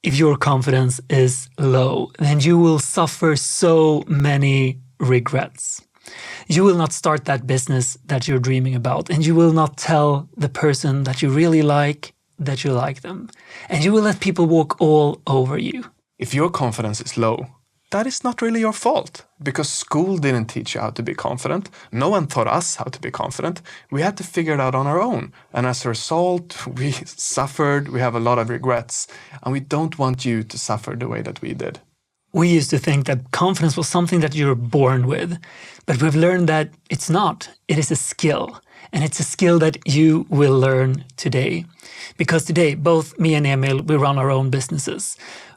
if your confidence is low, then you will suffer so many regrets. You will not start that business that you're dreaming about, and you will not tell the person that you really like that you like them. And you will let people walk all over you. If your confidence is low, that is not really your fault, because school didn't teach you how to be confident. No one taught us how to be confident. We had to figure it out on our own. And as a result, we suffered, we have a lot of regrets, and we don't want you to suffer the way that we did. We used to think that confidence was something that you're born with, but we've learned that it's not. It is a skill, and it's a skill that you will learn today. Because today, both me and Emil, we run our own businesses.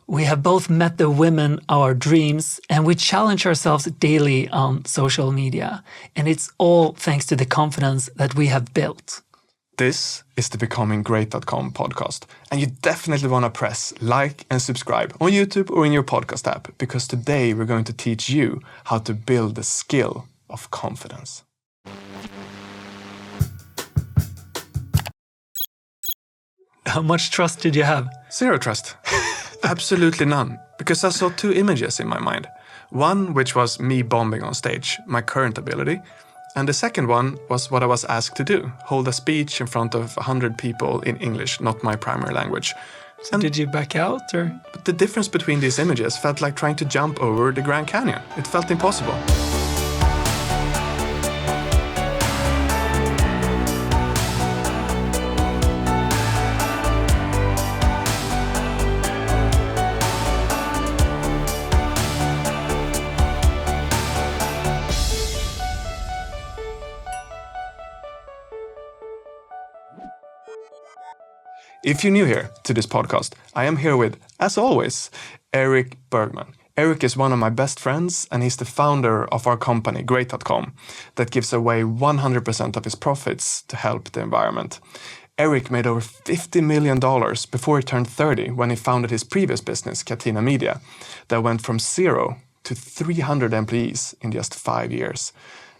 We have both met the women of our dreams, and we challenge ourselves daily on social media. And it's all thanks to the confidence that we have built. This is the BecomingGreat.com podcast, and you definitely want to press like and subscribe on YouTube or in your podcast app, because today we're going to teach you how to build the skill of confidence. How much trust did you have? Zero trust. Absolutely none, because I saw two images in my mind. One which was me bombing on stage, my current ability, and the second one was what I was asked to do, hold a speech in front of 100 people in English, not my primary language. So did you back out, or? But the difference between these images felt like trying to jump over the Grand Canyon. It felt impossible. If you're new here to this podcast, I am here with, as always, Erik Bergman. Erik is one of my best friends, and he's the founder of our company, Great.com, that gives away 100% of his profits to help the environment. Erik made over $50 million before he turned 30 when he founded his previous business, Catena Media, that went from 0 to 300 employees in just 5 years.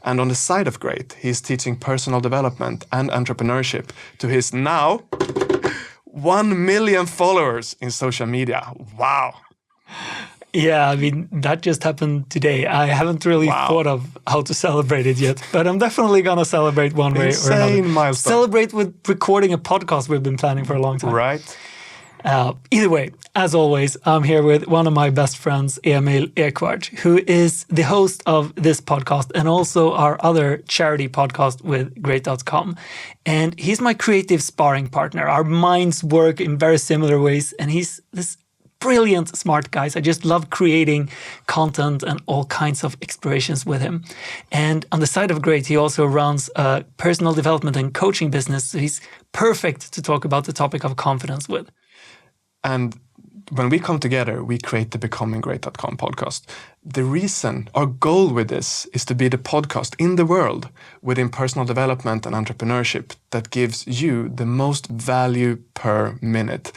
And on the side of Great, he's teaching personal development and entrepreneurship to his now 1 million followers in social media. Wow. Yeah, I mean, that just happened today. I haven't really thought of how to celebrate it yet, but I'm definitely going to celebrate one way or another. Insane milestone. Celebrate with recording a podcast we've been planning for a long time. Right. Either way, as always, I'm here with one of my best friends, Emil Ekwart, who is the host of this podcast and also our other charity podcast with Great.com. And he's my creative sparring partner. Our minds work in very similar ways, and he's this brilliant, smart guy. So I just love creating content and all kinds of explorations with him. And on the side of Great, he also runs a personal development and coaching business. So he's perfect to talk about the topic of confidence with. And when we come together, we create the BecomingGreat.com podcast. The reason, our goal with this is to be the podcast in the world within personal development and entrepreneurship that gives you the most value per minute.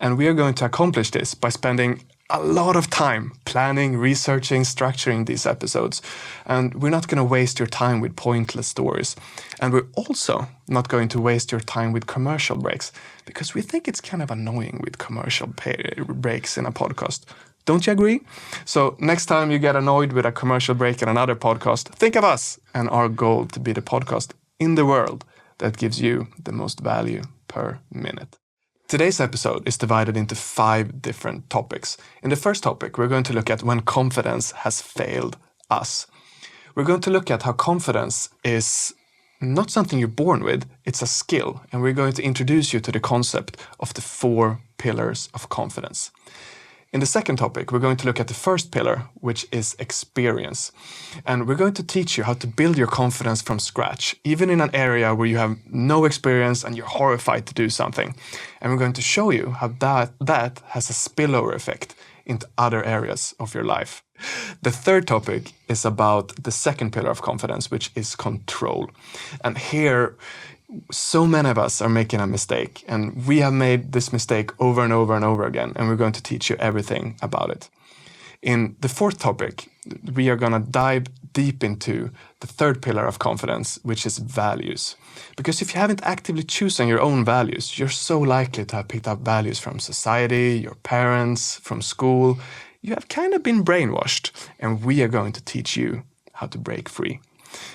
And we are going to accomplish this by spending a lot of time planning, researching, structuring these episodes. And we're not going to waste your time with pointless stories. And we're also not going to waste your time with commercial breaks, because we think it's kind of annoying with commercial breaks in a podcast. Don't you agree? So next time you get annoyed with a commercial break in another podcast, think of us and our goal to be the podcast in the world that gives you the most value per minute. Today's episode is divided into 5 different topics. In the first topic, we're going to look at when confidence has failed us. We're going to look at how confidence is not something you're born with, it's a skill. And we're going to introduce you to the concept of the 4 pillars of confidence. In the second topic, we're going to look at the first pillar, which is experience. And we're going to teach you how to build your confidence from scratch, even in an area where you have no experience and you're horrified to do something. And we're going to show you how that has a spillover effect into other areas of your life. The third topic is about the second pillar of confidence, which is control. And here, so many of us are making a mistake, and we have made this mistake over and over and over again, and we're going to teach you everything about it. In the fourth topic, we are going to dive deep into the third pillar of confidence, which is values. Because if you haven't actively chosen your own values, you're so likely to have picked up values from society, your parents, from school. You have kind of been brainwashed, and we are going to teach you how to break free.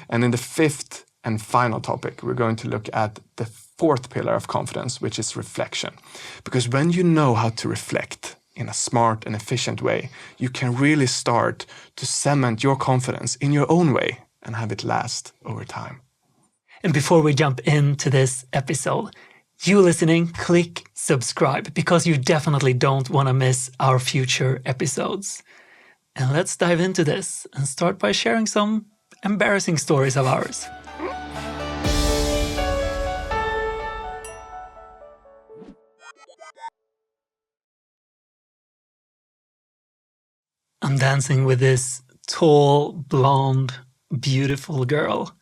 And in the fifth and final topic, we're going to look at the fourth pillar of confidence, which is reflection. Because when you know how to reflect in a smart and efficient way, you can really start to cement your confidence in your own way and have it last over time. And before we jump into this episode, you listening, click subscribe because you definitely don't want to miss our future episodes. And let's dive into this and start by sharing some embarrassing stories of ours. I'm dancing with this tall, blonde, beautiful girl.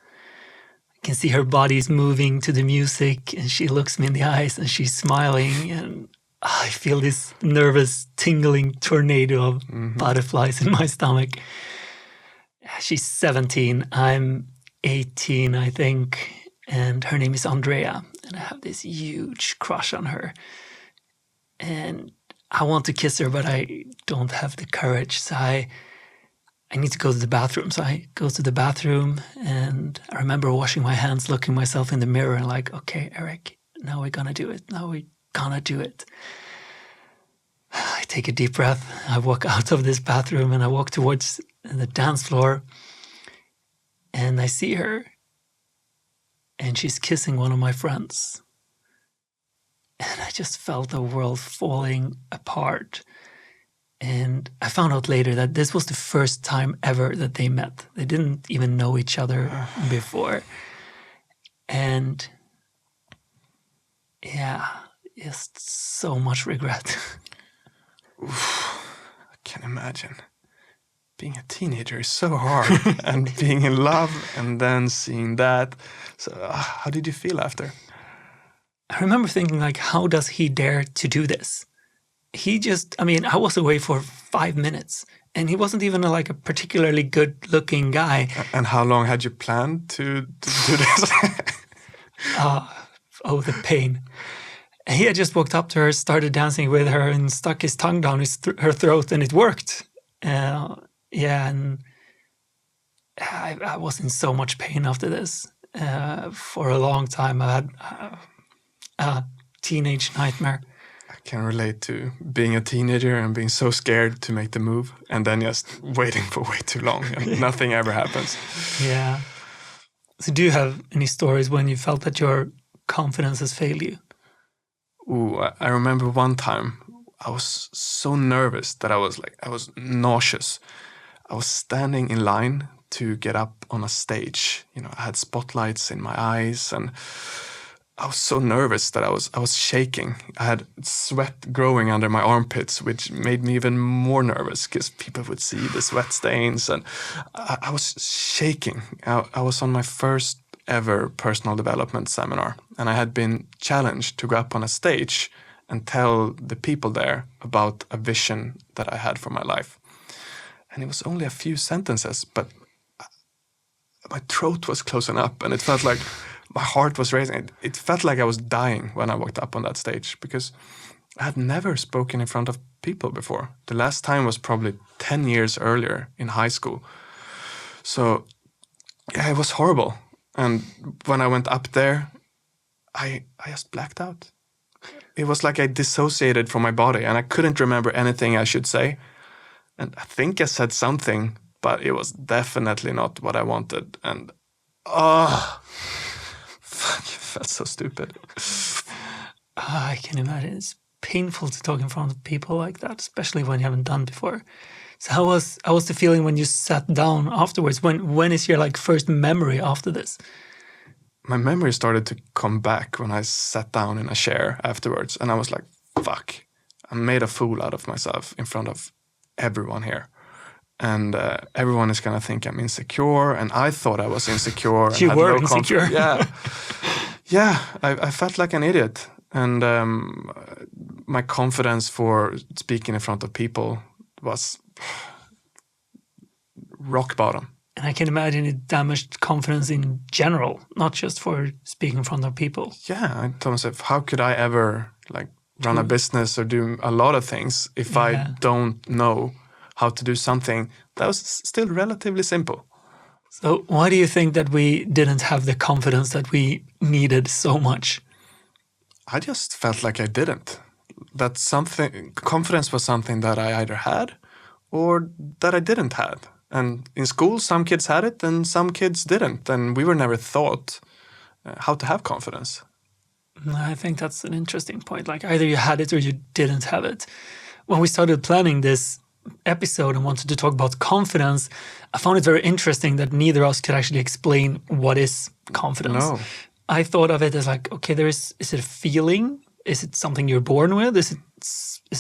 I can see her body's moving to the music and she looks me in the eyes and she's smiling and I feel this nervous, tingling tornado of butterflies in my stomach. She's 17, I'm 18, I think, and her name is Andrea, and I have this huge crush on her. And I want to kiss her, but I don't have the courage, so I need to go to the bathroom. So I go to the bathroom, and I remember washing my hands, looking myself in the mirror, and like, okay, Eric, now we're gonna do it. Now we're gonna do it. I take a deep breath. I walk out of this bathroom, and I walk towards the dance floor, and I see her, and she's kissing one of my friends. And I just felt the world falling apart. And I found out later that this was the first time ever that they met. They didn't even know each other before. And yeah, just so much regret. Oof, I can imagine. Being a teenager is so hard. And being in love and then seeing that. So how did you feel after? I remember thinking, like, how does he dare to do this? I was away for 5 minutes and he wasn't even like a particularly good looking guy. And how long had you planned to do this? Oh, the pain. He had just walked up to her, started dancing with her and stuck his tongue down her throat, and it worked. And I was in so much pain after this. For a long time I had a teenage nightmare. I can relate to being a teenager and being so scared to make the move and then just waiting for way too long and nothing ever happens. Yeah. So do you have any stories when you felt that your confidence has failed you? Ooh, I remember one time I was so nervous that I was nauseous. I was standing in line to get up on a stage. You know, I had spotlights in my eyes and I was so nervous that I was shaking. I had sweat growing under my armpits, which made me even more nervous because people would see the sweat stains, and I was shaking. I was on my first ever personal development seminar, and I had been challenged to go up on a stage and tell the people there about a vision that I had for my life. And it was only a few sentences, but my throat was closing up, and it felt like my heart was racing. It felt like I was dying when I walked up on that stage because I had never spoken in front of people before. The last time was probably 10 years earlier in high school. So yeah, it was horrible. And when I went up there, I just blacked out. It was like I dissociated from my body and I couldn't remember anything I should say. And I think I said something, but it was definitely not what I wanted. And fuck, it felt so stupid. I can imagine. It's painful to talk in front of people like that, especially when you haven't done before. So how was the feeling when you sat down afterwards? When is your first memory after this? My memory started to come back when I sat down in a chair afterwards, and I was like, fuck, I made a fool out of myself in front of everyone here. And everyone is going to think I'm insecure, and I thought I was insecure. And you had were no insecure. Yeah, I felt like an idiot. And my confidence for speaking in front of people was rock bottom. And I can imagine it damaged confidence in general, not just for speaking in front of people. Yeah, I told myself, how could I ever run a business or do a lot of things if I don't know how to do something that was still relatively simple? So why do you think that we didn't have the confidence that we needed so much? I just felt like I didn't. That confidence was something that I either had or that I didn't have. And in school, some kids had it and some kids didn't. And we were never taught how to have confidence. I think that's an interesting point. Like either you had it or you didn't have it. When we started planning this episode and wanted to talk about confidence, I found it very interesting that neither of us could actually explain what is confidence. No. I thought of it as like, okay, is it a feeling? Is it something you're born with? Is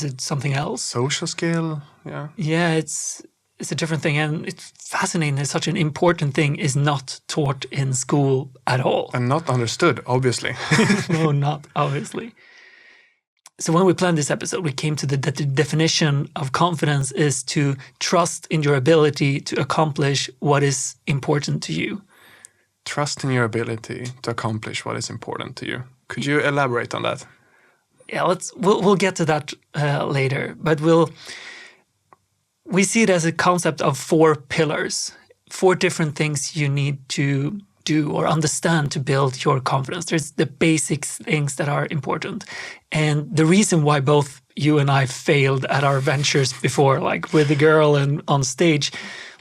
it something else? Social skill, yeah. Yeah, it's a different thing, and it's fascinating that such an important thing is not taught in school at all. And not understood, obviously. No, not obviously. So when we planned this episode, we came to that the definition of confidence is to trust in your ability to accomplish what is important to you. Trust in your ability to accomplish what is important to you. Could you elaborate on that? Yeah, we'll get to that later, but we see it as a concept of 4 pillars, 4 different things you need to do or understand to build your confidence. There's the basic things that are important. And the reason why both you and I failed at our ventures before, like with the girl and on stage,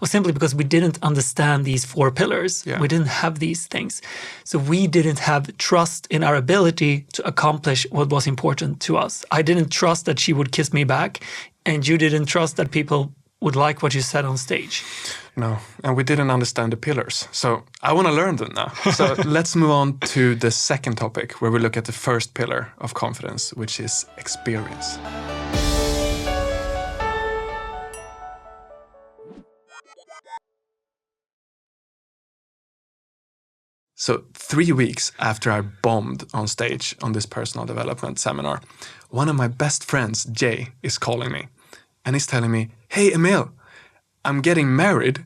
was simply because we didn't understand these 4 pillars. Yeah. We didn't have these things. So we didn't have trust in our ability to accomplish what was important to us. I didn't trust that she would kiss me back, and you didn't trust that people would like what you said on stage. No, and we didn't understand the pillars. So I want to learn them now. So let's move on to the second topic, where we look at the first pillar of confidence, which is experience. So 3 weeks after I bombed on stage on this personal development seminar, one of my best friends, Jay, is calling me. And he's telling me, hey, Emil, I'm getting married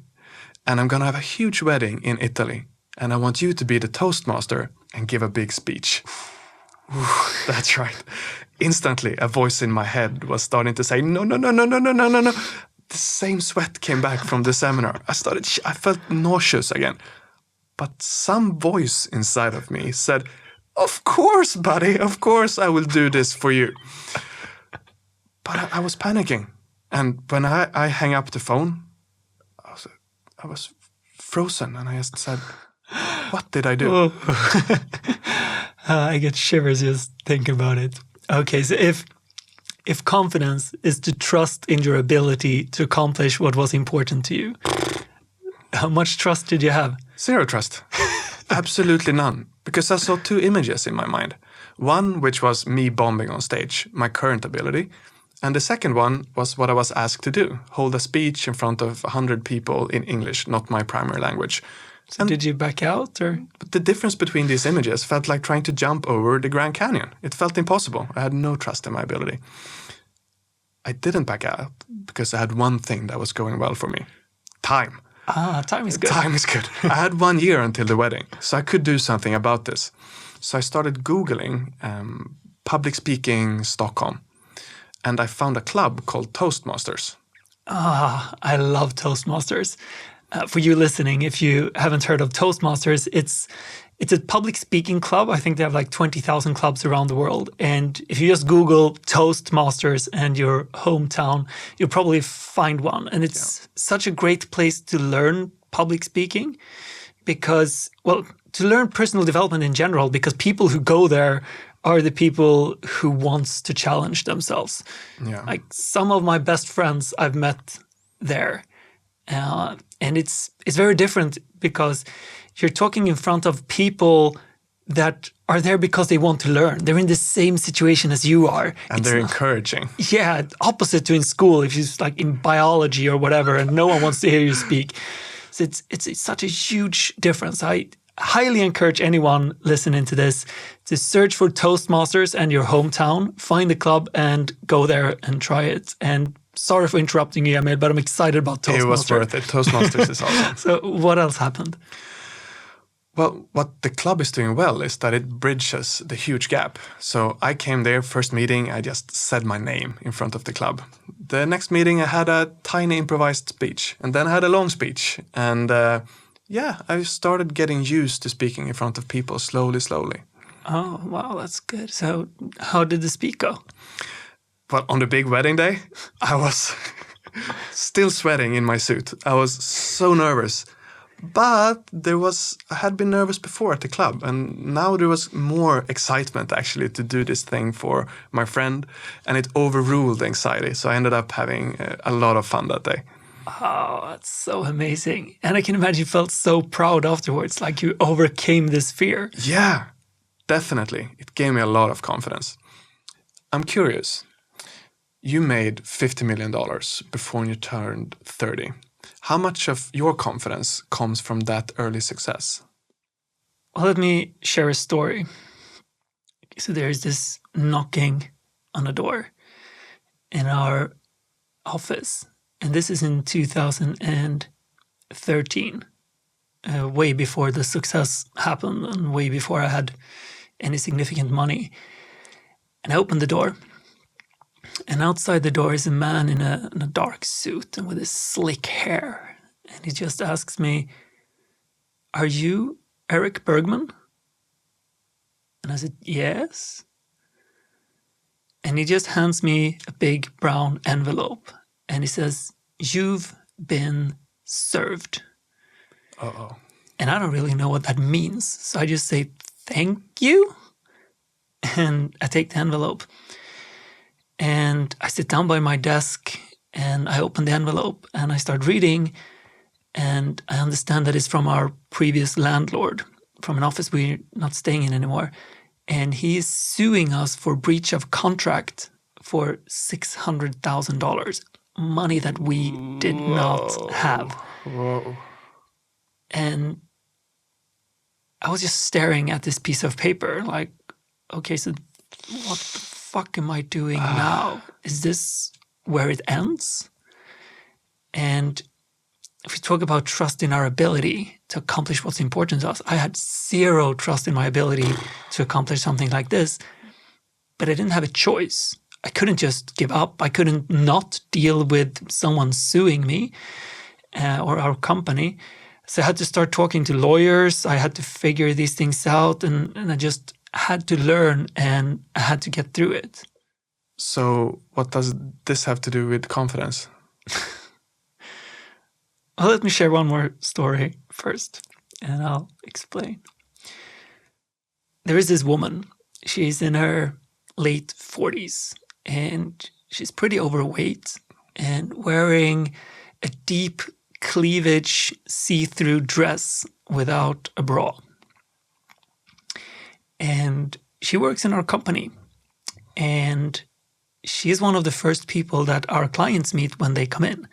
and I'm going to have a huge wedding in Italy. And I want you to be the toastmaster and give a big speech. That's right. Instantly, a voice in my head was starting to say, no. The same sweat came back from the seminar. I felt nauseous again. But some voice inside of me said, of course, buddy, of course I will do this for you. But I was panicking. And when I hang up the phone, I was frozen, and I just said, what did I do? I get shivers just thinking about it. Okay, so if confidence is to trust in your ability to accomplish what was important to you, how much trust did you have? 0 trust. Absolutely none. Because I saw 2 images in my mind. One, which was me bombing on stage, my current ability. And the second one was what I was asked to do, hold a speech in front of 100 people in English, not my primary language. So did you back out? Or? But the difference between these images felt like trying to jump over the Grand Canyon. It felt impossible. I had no trust in my ability. I didn't back out because I had one thing that was going well for me. Time. Time is good. Time is good. I had 1 year until the wedding, so I could do something about this. So I started Googling public speaking Stockholm, and I found a club called Toastmasters. I love Toastmasters. For you listening, if you haven't heard of Toastmasters, it's a public speaking club. I think they have like 20,000 clubs around the world. And if you just Google Toastmasters and your hometown, you'll probably find one. And it's such a great place to learn public speaking because, well, to learn personal development in general, because people who go there are the people who wants to challenge themselves. Yeah. Like some of my best friends I've met there. And it's very different because you're talking in front of people that are there because they want to learn. They're in the same situation as you are. And they're encouraging. Yeah, opposite to in school, if you're like in biology or whatever, and no one wants to hear you speak. So it's such a huge difference. I highly encourage anyone listening to this to search for Toastmasters and your hometown, find a club and go there and try it. And sorry for interrupting you, Emil, but I'm excited about Toastmasters. It was worth it. Toastmasters is awesome. So what else happened? Well, what the club is doing well is that it bridges the huge gap. So I came there, first meeting, I just said my name in front of the club. The next meeting, I had a tiny improvised speech, and then I had a long speech. And I started getting used to speaking in front of people slowly. Oh, wow, that's good. So how did the speak go? Well, on the big wedding day, I was still sweating in my suit. I was so nervous. But I had been nervous before at the club, and now there was more excitement actually to do this thing for my friend, and it overruled the anxiety. So I ended up having a lot of fun that day. Oh, that's so amazing. And I can imagine you felt so proud afterwards, like you overcame this fear. Yeah, definitely. It gave me a lot of confidence. I'm curious. You made $50 million before you turned 30. How much of your confidence comes from that early success? Well, let me share a story. So there's this knocking on a door in our office. And this is in 2013, way before the success happened and way before I had any significant money. And I opened the door. And outside the door is a man in a dark suit and with his slick hair. And he just asks me, "Are you Eric Bergman?" And I said, "Yes." And he just hands me a big brown envelope. And he says, "You've been served." Uh-oh. And I don't really know what that means. So I just say, "Thank you." And I take the envelope. And I sit down by my desk and I open the envelope and I start reading. And I understand that it's from our previous landlord, from an office we're not staying in anymore. And he is suing us for breach of contract for $600,000, money that we did not have. Whoa. And I was just staring at this piece of paper like, okay, so what the fuck am I doing now? Is this where it ends? And if we talk about trust in our ability to accomplish what's important to us, I had zero trust in my ability to accomplish something like this, but I didn't have a choice. I couldn't just give up. I couldn't not deal with someone suing me or our company. So I had to start talking to lawyers. I had to figure these things out, and I just had to learn, and I had to get through it. So what does this have to do with confidence? Well, let me share one more story first, and I'll explain. There is this woman. She's in her late 40s, and she's pretty overweight and wearing a deep cleavage see-through dress without a bra. And she works in our company, and she is one of the first people that our clients meet when they come in.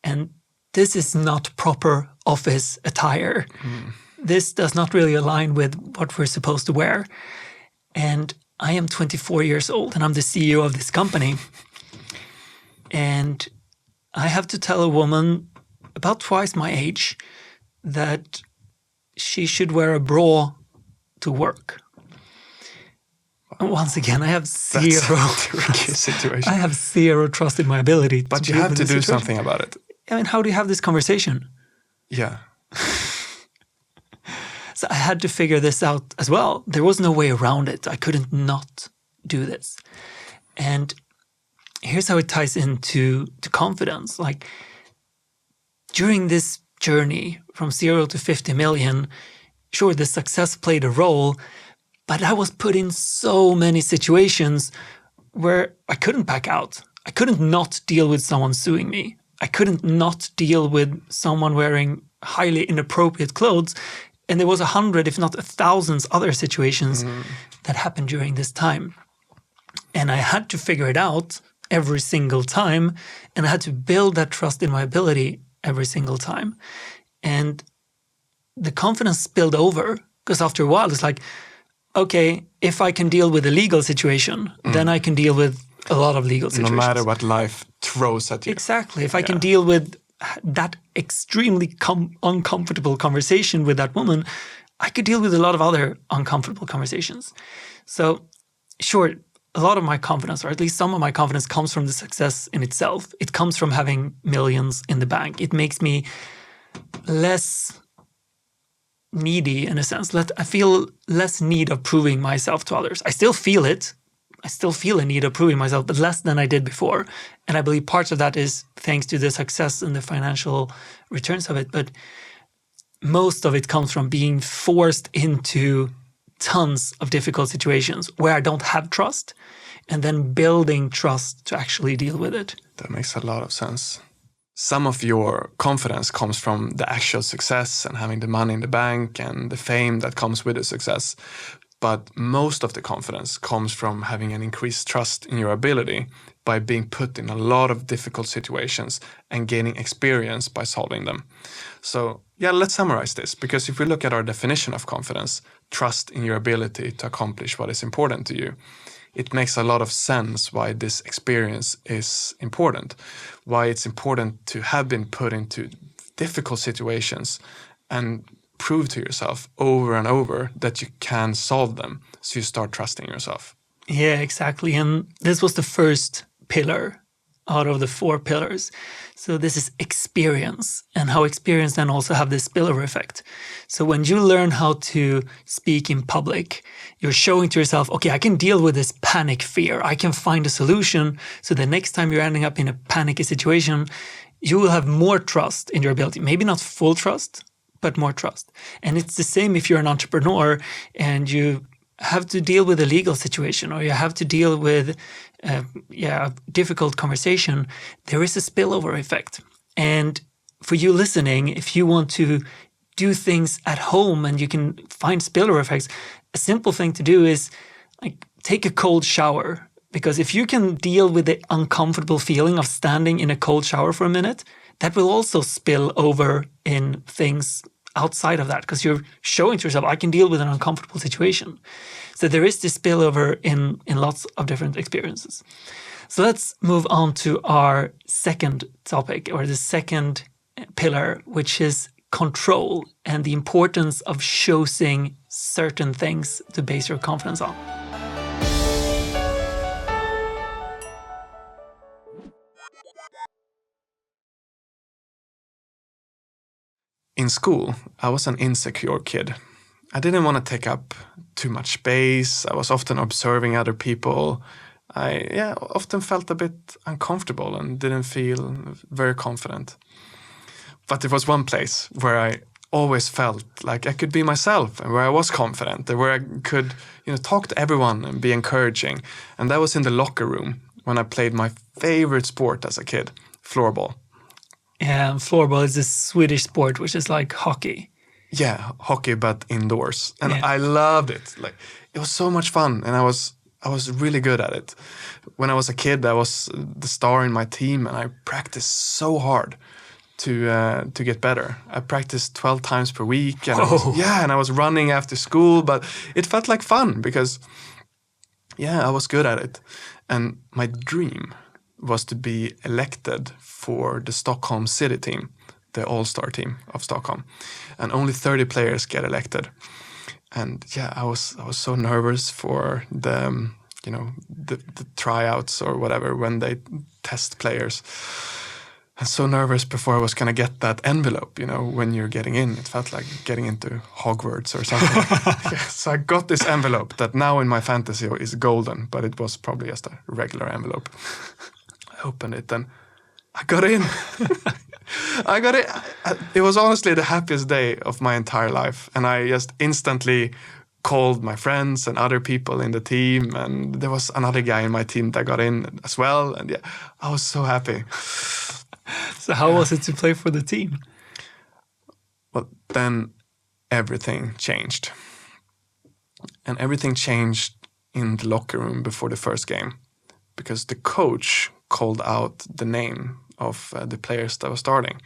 And this is not proper office attire. This does not really align with what we're supposed to wear. And I am 24 years old and I'm the CEO of this company. And I have to tell a woman about twice my age that she should wear a bra to work. And once again, I have zero tricky situation. I have zero trust in my ability. But you have to do something about it. I mean, how do you have this conversation? Yeah. So I had to figure this out as well. There was no way around it. I couldn't not do this. And here's how it ties into confidence. Like, during this journey from 0 to 50 million, sure, the success played a role, but I was put in so many situations where I couldn't back out. I couldn't not deal with someone suing me. I couldn't not deal with someone wearing highly inappropriate clothes. And there was 100, if not 1,000 other situations that happened during this time. And I had to figure it out every single time. And I had to build that trust in my ability every single time. And the confidence spilled over, because after a while, it's like, okay, if I can deal with a legal situation, then I can deal with a lot of legal situations. No matter what life throws at you. Exactly. If I can deal with that extremely uncomfortable conversation with that woman, I could deal with a lot of other uncomfortable conversations. So, sure, a lot of my confidence, or at least some of my confidence, comes from the success in itself. It comes from having millions in the bank. It makes me less needy in a sense. I feel less need of proving myself to others. I still feel it. I still feel a need of proving myself, but less than I did before. And I believe parts of that is thanks to the success and the financial returns of it. But most of it comes from being forced into tons of difficult situations where I don't have trust, and then building trust to actually deal with it. That makes a lot of sense. Some of your confidence comes from the actual success and having the money in the bank and the fame that comes with the success. But most of the confidence comes from having an increased trust in your ability by being put in a lot of difficult situations and gaining experience by solving them. So, yeah, let's summarize this, because if we look at our definition of confidence, trust in your ability to accomplish what is important to you, it makes a lot of sense why this experience is important, why it's important to have been put into difficult situations and prove to yourself over and over that you can solve them, so you start trusting yourself. Yeah, exactly. And this was the first pillar out of the 4 pillars. So this is experience, and how experience then also have this spillover effect. So when you learn how to speak in public, you're showing to yourself, okay, I can deal with this panic fear. I can find a solution. So the next time you're ending up in a panicky situation, you will have more trust in your ability. Maybe not full trust, but more trust. And it's the same if you're an entrepreneur and you have to deal with a legal situation, or you have to deal with a difficult conversation. There is a spillover effect. And for you listening, if you want to do things at home and you can find spillover effects, a simple thing to do is like take a cold shower. Because if you can deal with the uncomfortable feeling of standing in a cold shower for a minute, that will also spill over in things outside of that, because you're showing to yourself, I can deal with an uncomfortable situation. So there is this spillover in lots of different experiences. So let's move on to our second topic, or the second pillar, which is control and the importance of choosing certain things to base your confidence on. In school, I was an insecure kid. I didn't want to take up too much space. I was often observing other people. I often felt a bit uncomfortable and didn't feel very confident. But there was one place where I always felt like I could be myself, and where I was confident, and where I could, talk to everyone and be encouraging. And that was in the locker room when I played my favorite sport as a kid, floorball. And floorball is a Swedish sport, which is like hockey. Yeah, hockey, but indoors. And Yeah. I loved it. Like, it was so much fun, and I was really good at it. When I was a kid, I was the star in my team, and I practiced so hard to get better. I practiced 12 times per week, and I was running after school, but it felt like fun because, I was good at it. And my dream was to be elected for the Stockholm City team, the all-star team of Stockholm. And only 30 players get elected. And I was so nervous for the tryouts or whatever, when they test players. I was so nervous before I was going to get that envelope, when you're getting in. It felt like getting into Hogwarts or something. So I got this envelope that now in my fantasy is golden, but it was probably just a regular envelope. I opened it and I got in. I got it. It was honestly the happiest day of my entire life. And I just instantly called my friends and other people in the team. And there was another guy in my team that got in as well. And I was so happy. So how was it to play for the team? Well, then everything changed. And everything changed in the locker room before the first game. Because the coach called out the name of the players that were starting.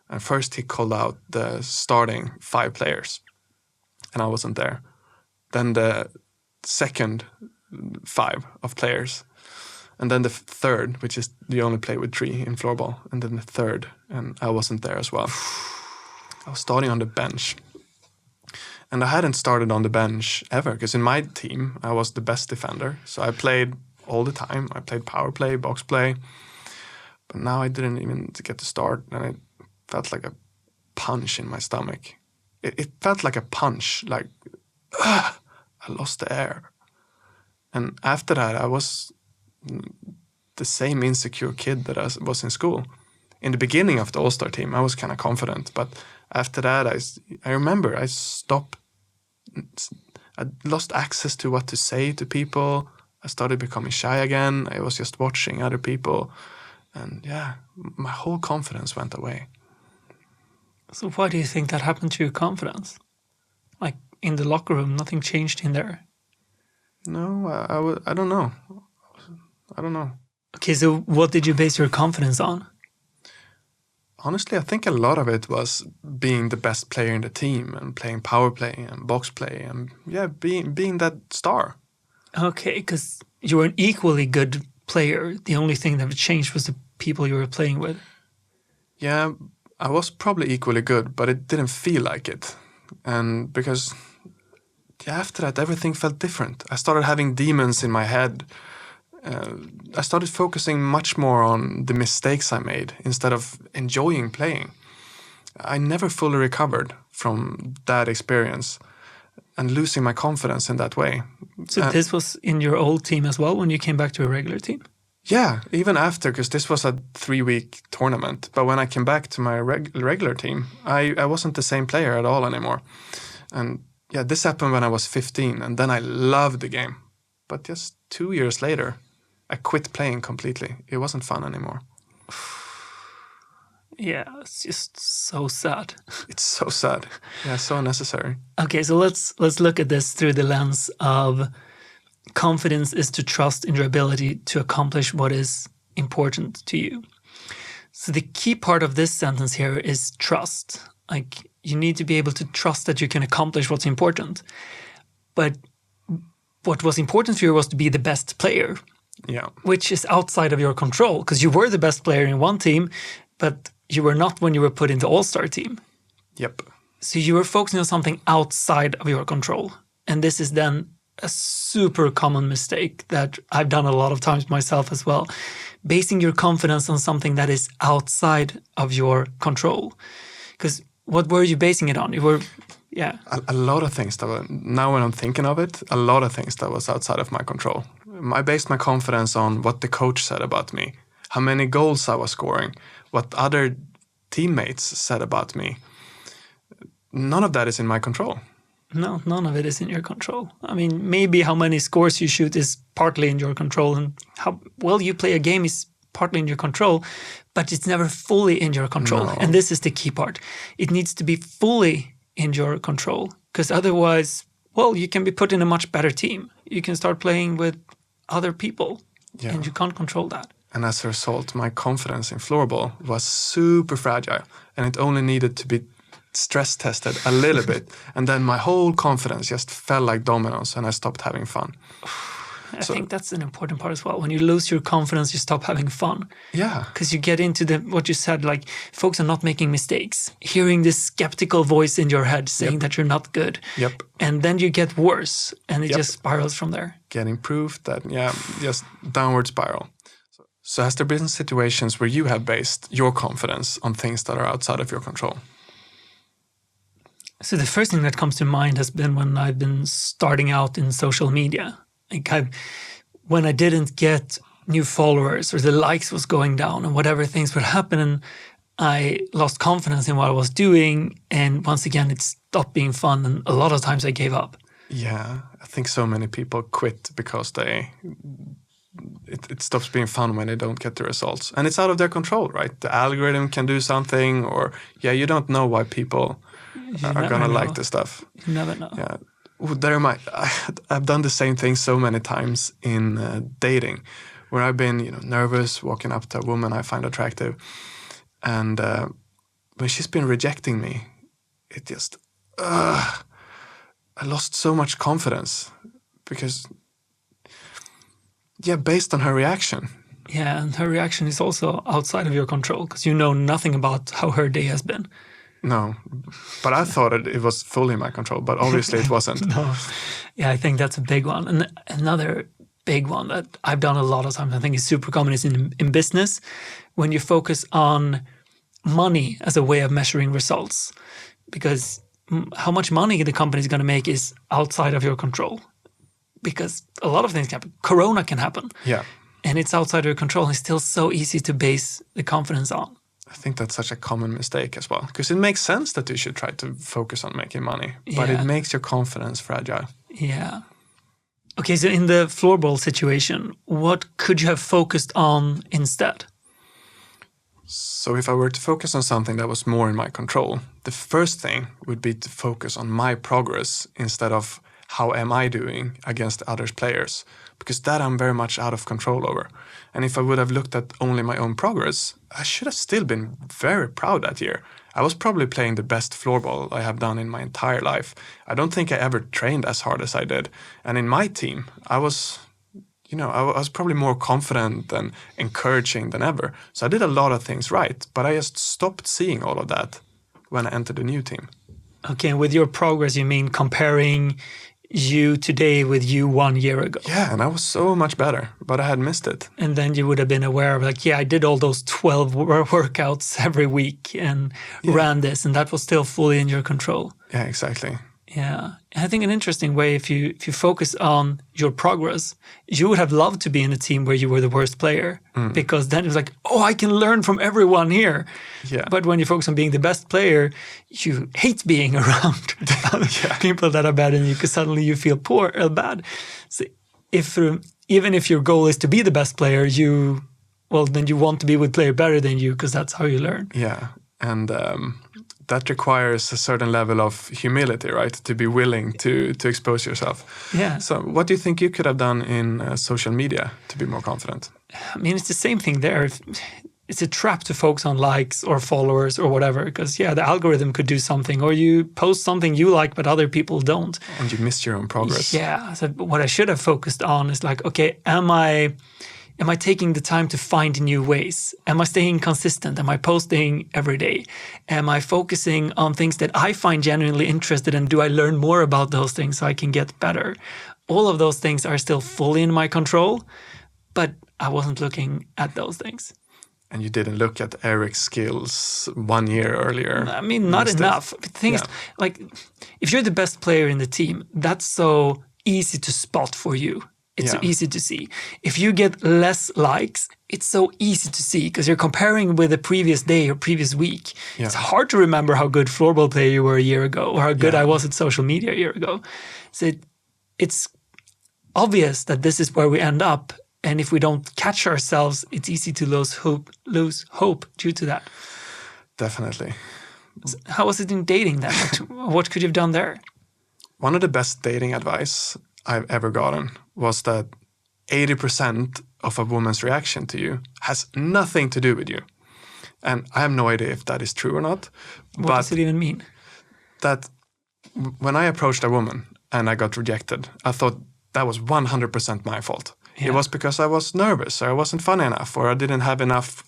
And first he called out the starting 5 players. And I wasn't there. Then the second 5 of players. And then the third, which is you only play with 3 in floorball, and then the third, and I wasn't there as well. I was starting on the bench. And I hadn't started on the bench ever, because in my team, I was the best defender. So I played all the time. I played power play, box play. But now I didn't even get to start, and it felt like a punch in my stomach. It felt like a punch, like, I lost the air. And after that, I was the same insecure kid that I was in school. In the beginning of the All-Star team, I was kind of confident, but after that, I remember I stopped. I lost access to what to say to people. I started becoming shy again. I was just watching other people, and yeah, my whole confidence went away. So why do you think that happened to your confidence? Like in the locker room, nothing changed in there. No, I don't know. I don't know. Okay, so what did you base your confidence on? Honestly, I think a lot of it was being the best player in the team and playing power play and box play and being that star. Okay, because you were an equally good player. The only thing that changed was the people you were playing with. Yeah, I was probably equally good, but it didn't feel like it. And because after that, everything felt different. I started having demons in my head. I started focusing much more on the mistakes I made instead of enjoying playing. I never fully recovered from that experience and losing my confidence in that way. So this was in your old team as well when you came back to a regular team? Yeah, even after, because this was a 3-week tournament. But when I came back to my regular team, I wasn't the same player at all anymore. And yeah, this happened when I was 15, and then I loved the game. But just 2 years later, I quit playing completely. It wasn't fun anymore. Yeah, it's just so sad. It's so sad. Yeah, so unnecessary. Okay, so let's look at this through the lens of confidence is to trust in your ability to accomplish what is important to you. So the key part of this sentence here is trust. Like you need to be able to trust that you can accomplish what's important. But what was important for you was to be the best player. Yeah. Which is outside of your control, because you were the best player in one team, but you were not when you were put in the All-Star team. Yep. So you were focusing on something outside of your control. And this is then a super common mistake that I've done a lot of times myself as well. Basing your confidence on something that is outside of your control. Because what were you basing it on? You were, yeah. A lot of things that were, now when I'm thinking of it, a lot of things that was outside of my control. I based my confidence on what the coach said about me, how many goals I was scoring, what other teammates said about me. None of that is in my control. No, none of it is in your control. I mean, maybe how many scores you shoot is partly in your control, and how well you play a game is partly in your control, but it's never fully in your control. No. And this is the key part. It needs to be fully in your control, because otherwise, well, you can be put in a much better team. You can start playing with other people, and you can't control that. And as a result, my confidence in floorball was super fragile, and it only needed to be stress tested a little bit, and then my whole confidence just fell like dominoes, and I stopped having fun. I think that's an important part as well. When you lose your confidence, you stop having fun. Yeah. Because you get into what you said, like folks are not making mistakes. Hearing this skeptical voice in your head saying that you're not good. Yep. And then you get worse, and it just spirals from there. Getting proof that, just downward spiral. So has there been situations where you have based your confidence on things that are outside of your control? So the first thing that comes to mind has been when I've been starting out in social media. Like when I didn't get new followers or the likes was going down and whatever things would happen, and I lost confidence in what I was doing. And once again, it stopped being fun. And a lot of times I gave up. Yeah, I think so many people quit because it stops being fun when they don't get the results. And it's out of their control, right? The algorithm can do something, or you don't know why people are going to like the stuff. You never know. Yeah. I've done the same thing so many times in dating, where I've been, nervous walking up to a woman I find attractive, and when she's been rejecting me, it just I lost so much confidence, because Yeah, based on her reaction. Yeah, and her reaction is also outside of your control because you know nothing about how her day has been. No, but I thought it was fully in my control, but obviously it wasn't. No. Yeah, I think that's a big one. And another big one that I've done a lot of times, I think is super common, is in business, when you focus on money as a way of measuring results. Because how much money the company is going to make is outside of your control. Because a lot of things can happen. Corona can happen. Yeah. And it's outside of your control. And it's still so easy to base the confidence on. I think that's such a common mistake as well, because it makes sense that you should try to focus on making money, but it makes your confidence fragile. Yeah. Okay, so in the floorball situation, what could you have focused on instead? So if I were to focus on something that was more in my control, the first thing would be to focus on my progress instead of how am I doing against others players, because that I'm very much out of control over. And if I would have looked at only my own progress, I should have still been very proud that year. I was probably playing the best floorball I have done in my entire life. I don't think I ever trained as hard as I did. And in my team, I was probably more confident and encouraging than ever. So I did a lot of things right, but I just stopped seeing all of that when I entered a new team. Okay, and with your progress, you mean comparing you today with you 1 year ago. Yeah, and I was so much better, but I had missed it. And then you would have been aware of like, yeah, I did all those 12 workouts every week and ran this, and that was still fully in your control. Yeah, exactly. Yeah. And I think an interesting way, if you focus on your progress, you would have loved to be in a team where you were the worst player, because then it was like, oh, I can learn from everyone here. Yeah. But when you focus on being the best player, you hate being around people that are better than you, because suddenly you feel poor or bad. So even if your goal is to be the best player, then you want to be with player better than you, because that's how you learn. Yeah. And that requires a certain level of humility, right? To be willing to expose yourself. Yeah. So what do you think you could have done in social media to be more confident? I mean, it's the same thing there. It's a trap to focus on likes or followers or whatever, because the algorithm could do something, or you post something you like but other people don't. And you missed your own progress. Yeah. So what I should have focused on is like, okay, am I taking the time to find new ways? Am I staying consistent? Am I posting every day? Am I focusing on things that I find genuinely interested in? Do I learn more about those things so I can get better? All of those things are still fully in my control, but I wasn't looking at those things. And you didn't look at Eric's skills 1 year earlier. I mean, not enough. But the thing is, like, if you're the best player in the team, that's so easy to spot for you. It's so easy to see. If you get less likes, it's so easy to see because you're comparing with the previous day or previous week. Yeah. It's hard to remember how good floorball player you were a year ago or how good I was at social media a year ago. So it's obvious that this is where we end up. And if we don't catch ourselves, it's easy to lose hope due to that. Definitely. So how was it in dating then? What could you have done there? One of the best dating advice I've ever gotten was that 80% of a woman's reaction to you has nothing to do with you. And I have no idea if that is true or not. What does it even mean? That when I approached a woman and I got rejected, I thought that was 100% my fault. Yeah. It was because I was nervous or I wasn't funny enough or I didn't have enough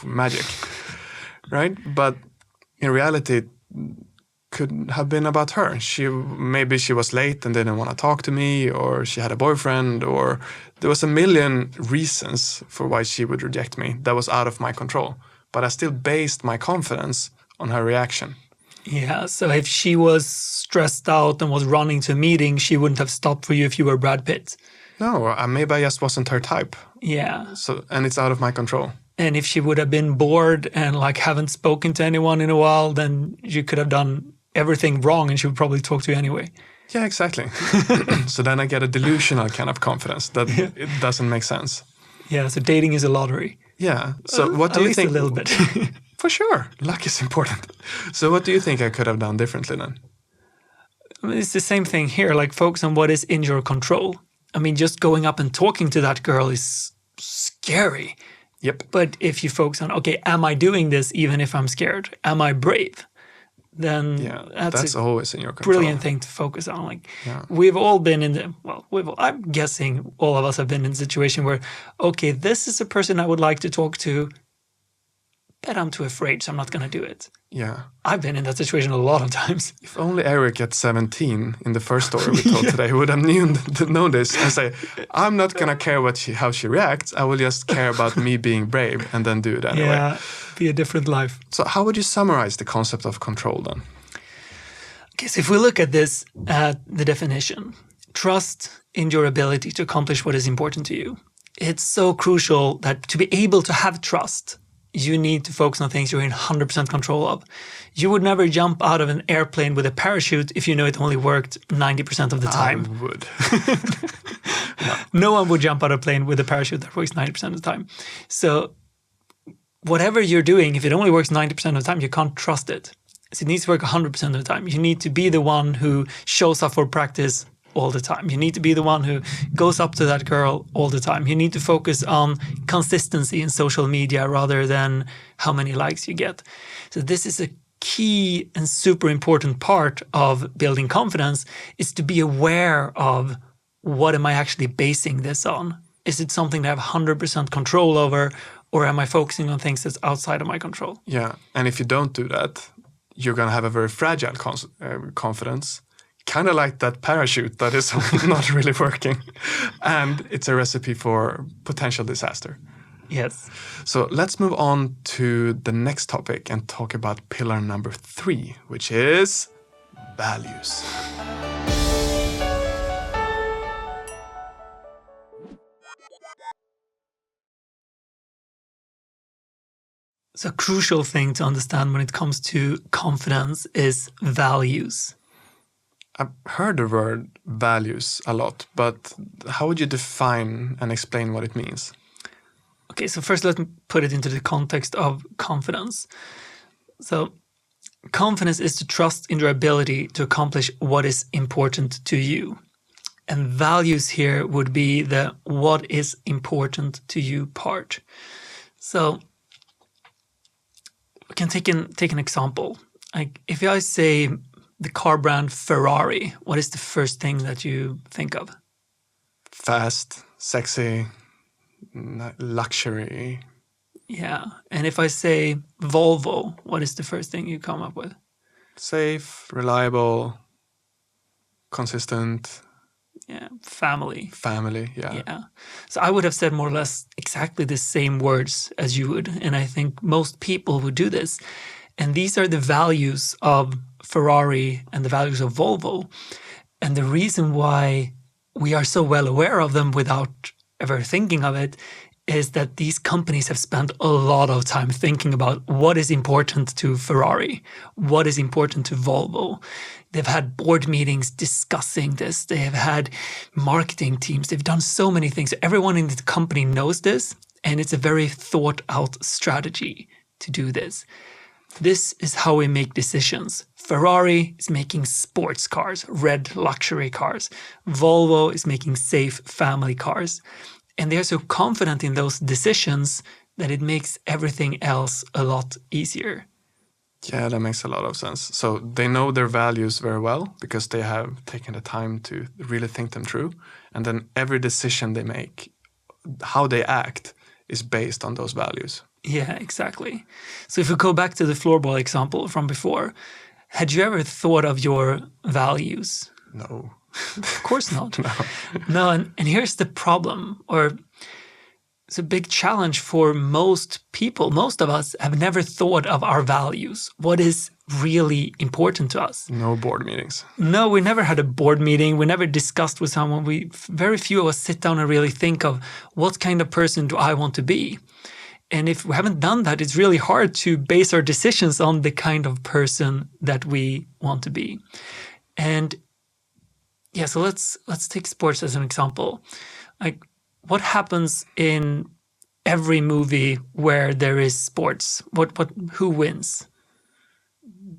magic, right? But in reality, it could have been about her. Maybe she was late and didn't want to talk to me, or she had a boyfriend, or there was a million reasons for why she would reject me that was out of my control. But I still based my confidence on her reaction. Yeah, so if she was stressed out and was running to a meeting, she wouldn't have stopped for you if you were Brad Pitt. No, maybe I just wasn't her type. Yeah. And it's out of my control. And if she would have been bored and like haven't spoken to anyone in a while, then you could have done everything wrong and she would probably talk to you anyway. Yeah, exactly. So then I get a delusional kind of confidence that it doesn't make sense. Yeah, so dating is a lottery. Yeah. So what do you think? At least a little bit. For sure. Luck is important. So what do you think I could have done differently then? I mean, it's the same thing here, like focus on what is in your control. I mean, just going up and talking to that girl is scary. Yep. But if you focus on, okay, am I doing this even if I'm scared? Am I brave? then that's a always in your control. brilliant thing to focus on. Like we've all been in I'm guessing all of us have been in a situation where, okay, this is a person I would like to talk to, but I'm too afraid, so I'm not going to do it. Yeah. I've been in that situation a lot of times. If only Eric at 17 in the first story we told today would have known this and say, I'm not going to care how she reacts. I will just care about me being brave and then do it anyway. Yeah, be a different life. So how would you summarize the concept of control then? Okay, so if we look at this, the definition, trust in your ability to accomplish what is important to you. It's so crucial that to be able to have trust, you need to focus on things you're in 100% control of. You would never jump out of an airplane with a parachute if you know it only worked 90% of the time. I would. No one would jump out of a plane with a parachute that works 90% of the time. So whatever you're doing, if it only works 90% of the time, you can't trust it. So it needs to work 100% of the time. You need to be the one who shows up for practice all the time. You need to be the one who goes up to that girl all the time. You need to focus on consistency in social media rather than how many likes you get. So this is a key and super important part of building confidence, is to be aware of what am I actually basing this on? Is it something that I have 100% control over, or am I focusing on things that's outside of my control? Yeah, and if you don't do that, you're going to have a very fragile confidence. Kind of like that parachute that is not really working. And it's a recipe for potential disaster. Yes. So let's move on to the next topic and talk about pillar number 3, which is values. So a crucial thing to understand when it comes to confidence is values. I've heard the word values a lot, but how would you define and explain what it means? Okay, so first let me put it into the context of confidence. So confidence is to trust in your ability to accomplish what is important to you. And values here would be the what is important to you part. So we can take an example. Like if I say the car brand Ferrari, what is the first thing that you think of? Fast, sexy, luxury. Yeah. And if I say Volvo, what is the first thing you come up with? Safe, reliable, consistent. Yeah. Family. Family, yeah. Yeah. So I would have said more or less exactly the same words as you would. And I think most people would do this. And these are the values of Ferrari and the values of Volvo. And the reason why we are so well aware of them without ever thinking of it is that these companies have spent a lot of time thinking about what is important to Ferrari, what is important to Volvo. They've had board meetings discussing this. They have had marketing teams. They've done so many things. Everyone in the company knows this, and it's a very thought out strategy to do this. This is how we make decisions. Ferrari is making sports cars, red luxury cars. Volvo is making safe family cars. And they're so confident in those decisions that it makes everything else a lot easier. Yeah, that makes a lot of sense. So they know their values very well because they have taken the time to really think them through. And then every decision they make, how they act, is based on those values. Yeah, exactly. So if we go back to the floorball example from before, had you ever thought of your values? No. Of course not. No. No, and here's the problem, or it's a big challenge for most people. Most of us have never thought of our values. What is really important to us? No board meetings. No, we never had a board meeting. We never discussed with someone. Very few of us sit down and really think of what kind of person do I want to be? And if we haven't done that, it's really hard to base our decisions on the kind of person that we want to be. And yeah, so let's take sports as an example. Like, what happens in every movie where there is sports? Who wins?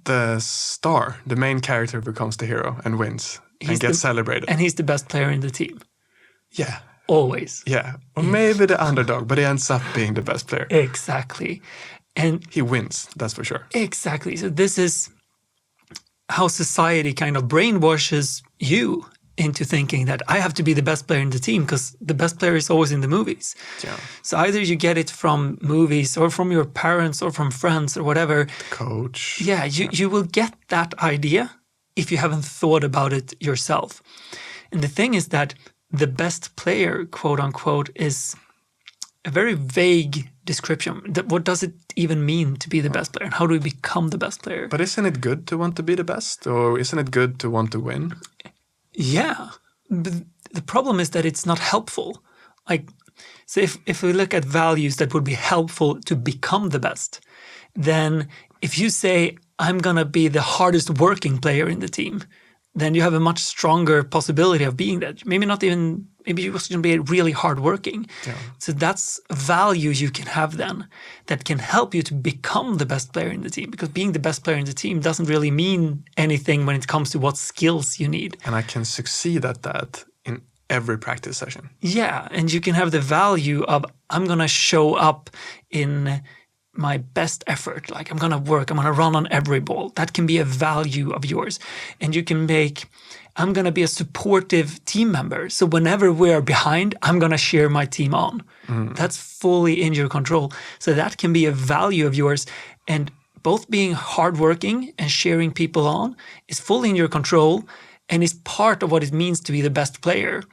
The star, the main character, becomes the hero and wins and gets celebrated. And he's the best player in the team. Yeah. Always. Yeah. Or maybe the underdog, but he ends up being the best player. Exactly. And he wins, that's for sure. Exactly. So this is how society kind of brainwashes you into thinking that I have to be the best player in the team because the best player is always in the movies. Yeah. So either you get it from movies or from your parents or from friends or whatever. Coach. Yeah, you will get that idea if you haven't thought about it yourself. And the thing is that the best player, quote unquote, is a very vague description. What does it even mean to be the best player? And how do we become the best player? But isn't it good to want to be the best? Or isn't it good to want to win? Yeah. But the problem is that it's not helpful. Like, so if we look at values that would be helpful to become the best, then if you say, I'm going to be the hardest working player in the team, then you have a much stronger possibility of being that. Maybe you're just going to be really hardworking. Yeah. So that's a value you can have then that can help you to become the best player in the team. Because being the best player in the team doesn't really mean anything when it comes to what skills you need. And I can succeed at that in every practice session. Yeah, and you can have the value of, I'm going to show up in my best effort. Like I'm going to work, I'm going to run on every ball. That can be a value of yours. And you can make, I'm going to be a supportive team member. So whenever we're behind, I'm going to cheer my team on. That's fully in your control. So that can be a value of yours. And both being hardworking and cheering people on is fully in your control and is part of what it means to be the best player.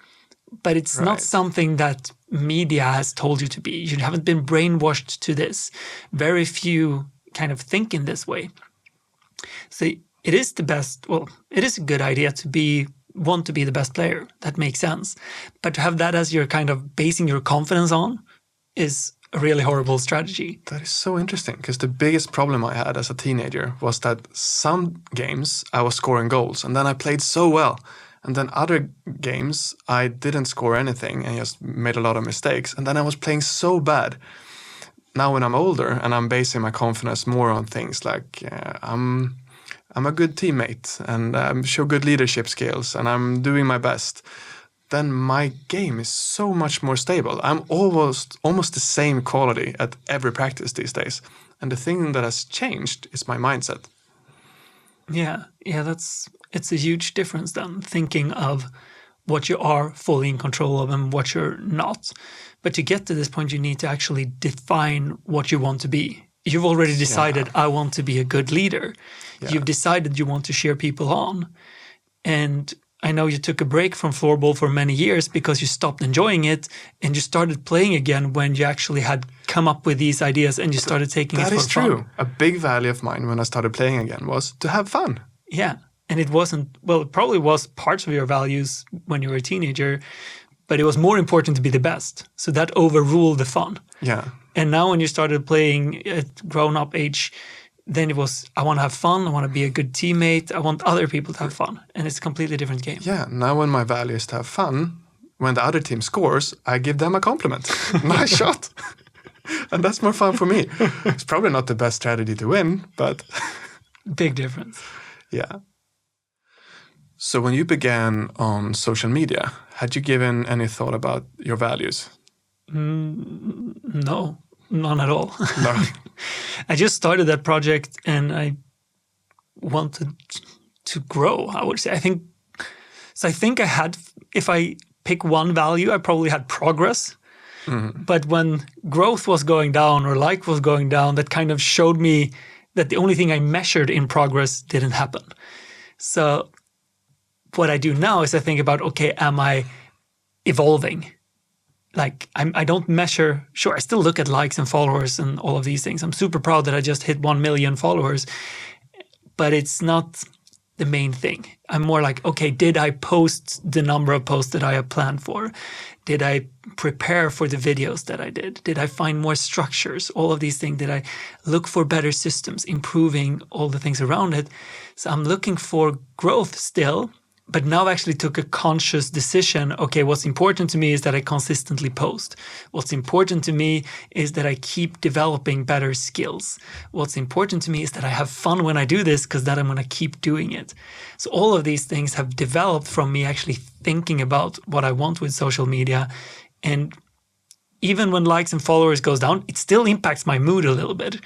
But it's not something that media has told you to be. You haven't been brainwashed to this. Very few kind of think in this way. So it is it is a good idea to want to be the best player. That makes sense. But to have that as your kind of basing your confidence on is a really horrible strategy. That is so interesting because the biggest problem I had as a teenager was that some games I was scoring goals and then I played so well. And then other games, I didn't score anything and just made a lot of mistakes. And then I was playing so bad. Now when I'm older and I'm basing my confidence more on things like I'm a good teammate and show good leadership skills and I'm doing my best, then my game is so much more stable. I'm almost the same quality at every practice these days. And the thing that has changed is my mindset. Yeah, it's a huge difference then, thinking of what you are fully in control of and what you're not. But to get to this point, you need to actually define what you want to be. You've already decided, I want to be a good leader. Yeah. You've decided you want to cheer people on. And I know you took a break from floorball for many years because you stopped enjoying it and you started playing again when you actually had come up with these ideas and you started taking it for fun. That is true. A big value of mine when I started playing again was to have fun. Yeah. And it probably was parts of your values when you were a teenager, but it was more important to be the best. So that overruled the fun. Yeah. And now when you started playing at grown-up age, then it was, I want to have fun, I want to be a good teammate, I want other people to have fun. And it's a completely different game. Yeah, now when my value is to have fun, when the other team scores, I give them a compliment. Nice shot. And that's more fun for me. It's probably not the best strategy to win, but... Big difference. Yeah. So when you began on social media, had you given any thought about your values? No, none at all. No. I just started that project and I wanted to grow, I would say. I think I had, if I pick one value, I probably had progress. Mm-hmm. But when growth was going down or like was going down, that kind of showed me that the only thing I measured in progress didn't happen. So what I do now is I think about, okay, am I evolving? Like I don't measure, sure, I still look at likes and followers and all of these things. I'm super proud that I just hit 1 million followers, but it's not the main thing. I'm more like, okay, did I post the number of posts that I have planned for? Did I prepare for the videos that I did? Did I find more structures? All of these things. Did I look for better systems, improving all the things around it? So I'm looking for growth still, but now I actually took a conscious decision. Okay, what's important to me is that I consistently post. What's important to me is that I keep developing better skills. What's important to me is that I have fun when I do this because then I'm going to keep doing it. So all of these things have developed from me actually thinking about what I want with social media. And even when likes and followers goes down, it still impacts my mood a little bit.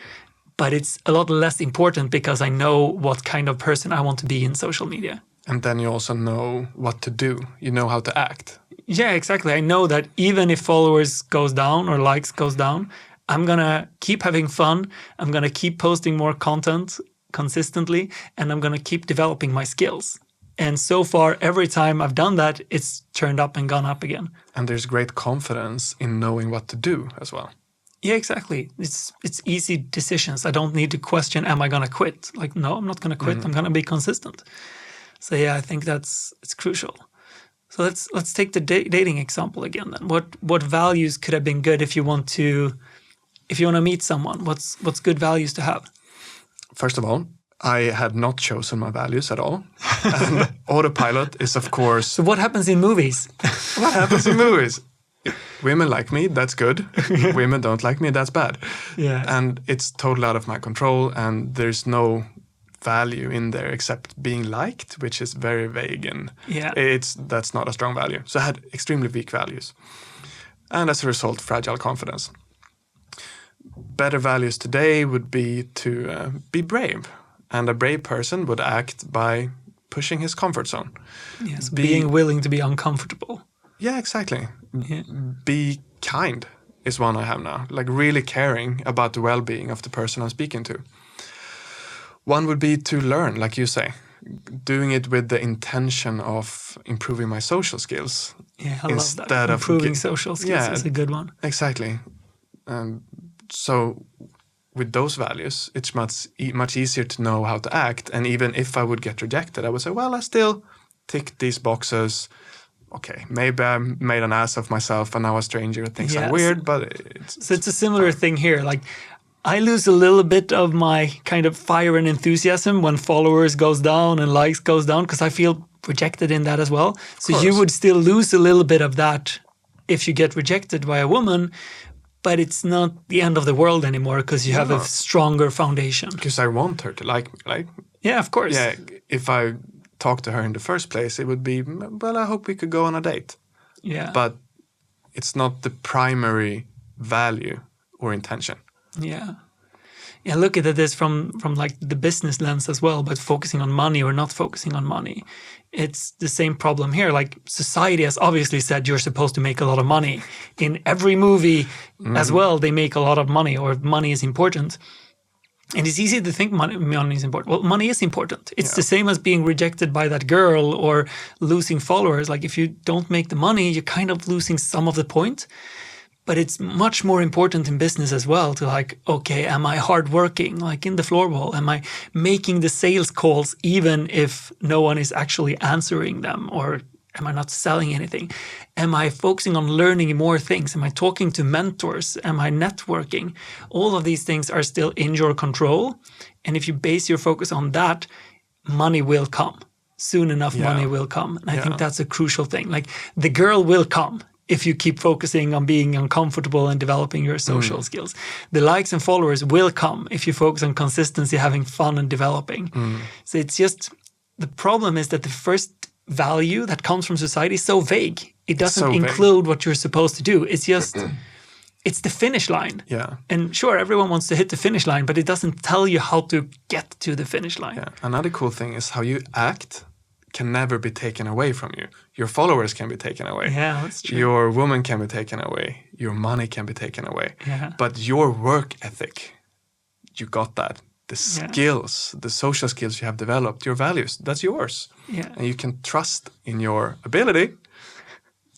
but it's a lot less important because I know what kind of person I want to be in social media. And then you also know what to do. You know how to act. Yeah, exactly. I know that even if followers goes down or likes goes down, I'm going to keep having fun. I'm going to keep posting more content consistently, and I'm going to keep developing my skills. And so far, every time I've done that, it's turned up and gone up again. And there's great confidence in knowing what to do as well. Yeah, exactly. It's easy decisions. I don't need to question, am I going to quit? Like, no, I'm not going to quit. I'm going to be consistent. So yeah, I think it's crucial. So let's take the dating example again then. What values could have been good if you want to meet someone? What's good values to have? First of all, I had not chosen my values at all. And autopilot is, of course... So what happens in movies? What happens in movies? Women like me, that's good. Women don't like me, that's bad. Yeah. And it's totally out of my control, and there's no value in there except being liked, which is very vague, and that's not a strong value. So I had extremely weak values. And as a result, fragile confidence. Better values today would be to be brave. And a brave person would act by pushing his comfort zone. Yes, being willing to be uncomfortable. Yeah, exactly. Yeah. Be kind is one I have now. Like really caring about the well-being of the person I'm speaking to. One would be to learn, like you say. Doing it with the intention of improving my social skills. Yeah, I love that. Improving social skills is a good one. Exactly. So with those values, it's much easier to know how to act. And even if I would get rejected, I would say, well, I still tick these boxes. Okay, maybe I made an ass of myself and now a stranger thinks I'm weird, but it's a similar thing here. Like, I lose a little bit of my kind of fire and enthusiasm when followers goes down and likes goes down because I feel rejected in that as well. So you would still lose a little bit of that if you get rejected by a woman, but it's not the end of the world anymore because you have a stronger foundation. Because I want her to like me, right? Yeah, of course. Yeah, if I talk to her in the first place, it would be, well, I hope we could go on a date. Yeah. But it's not the primary value or intention. Yeah. Yeah, look at this from like the business lens as well, but focusing on money or not focusing on money. It's the same problem here. Like society has obviously said you're supposed to make a lot of money. In every movie as well, they make a lot of money or money is important. And it's easy to think money is important. Well, money is important. It's the same as being rejected by that girl or losing followers. Like if you don't make the money, you're kind of losing some of the point. But it's much more important in business as well to like, okay, am I hardworking? Like in the floorball, am I making the sales calls even if no one is actually answering them? Or am I not selling anything? Am I focusing on learning more things? Am I talking to mentors? Am I networking? All of these things are still in your control. And if you base your focus on that, money will come. Soon enough, money will come. And I think that's a crucial thing. Like the girl will come if you keep focusing on being uncomfortable and developing your social skills. The likes and followers will come if you focus on consistency, having fun and developing. So it's just, the problem is that the first value that comes from society is so vague. It doesn't include what you're supposed to do. It's just, it's the finish line. Yeah. And sure, everyone wants to hit the finish line, but it doesn't tell you how to get to the finish line. Yeah. Another cool thing is how you act can never be taken away from you. Your followers can be taken away. Yeah, that's true. Your woman can be taken away. Your money can be taken away. Yeah. But your work ethic, you got that. The skills, the social skills you have developed, your values, that's yours. Yeah. And you can trust in your ability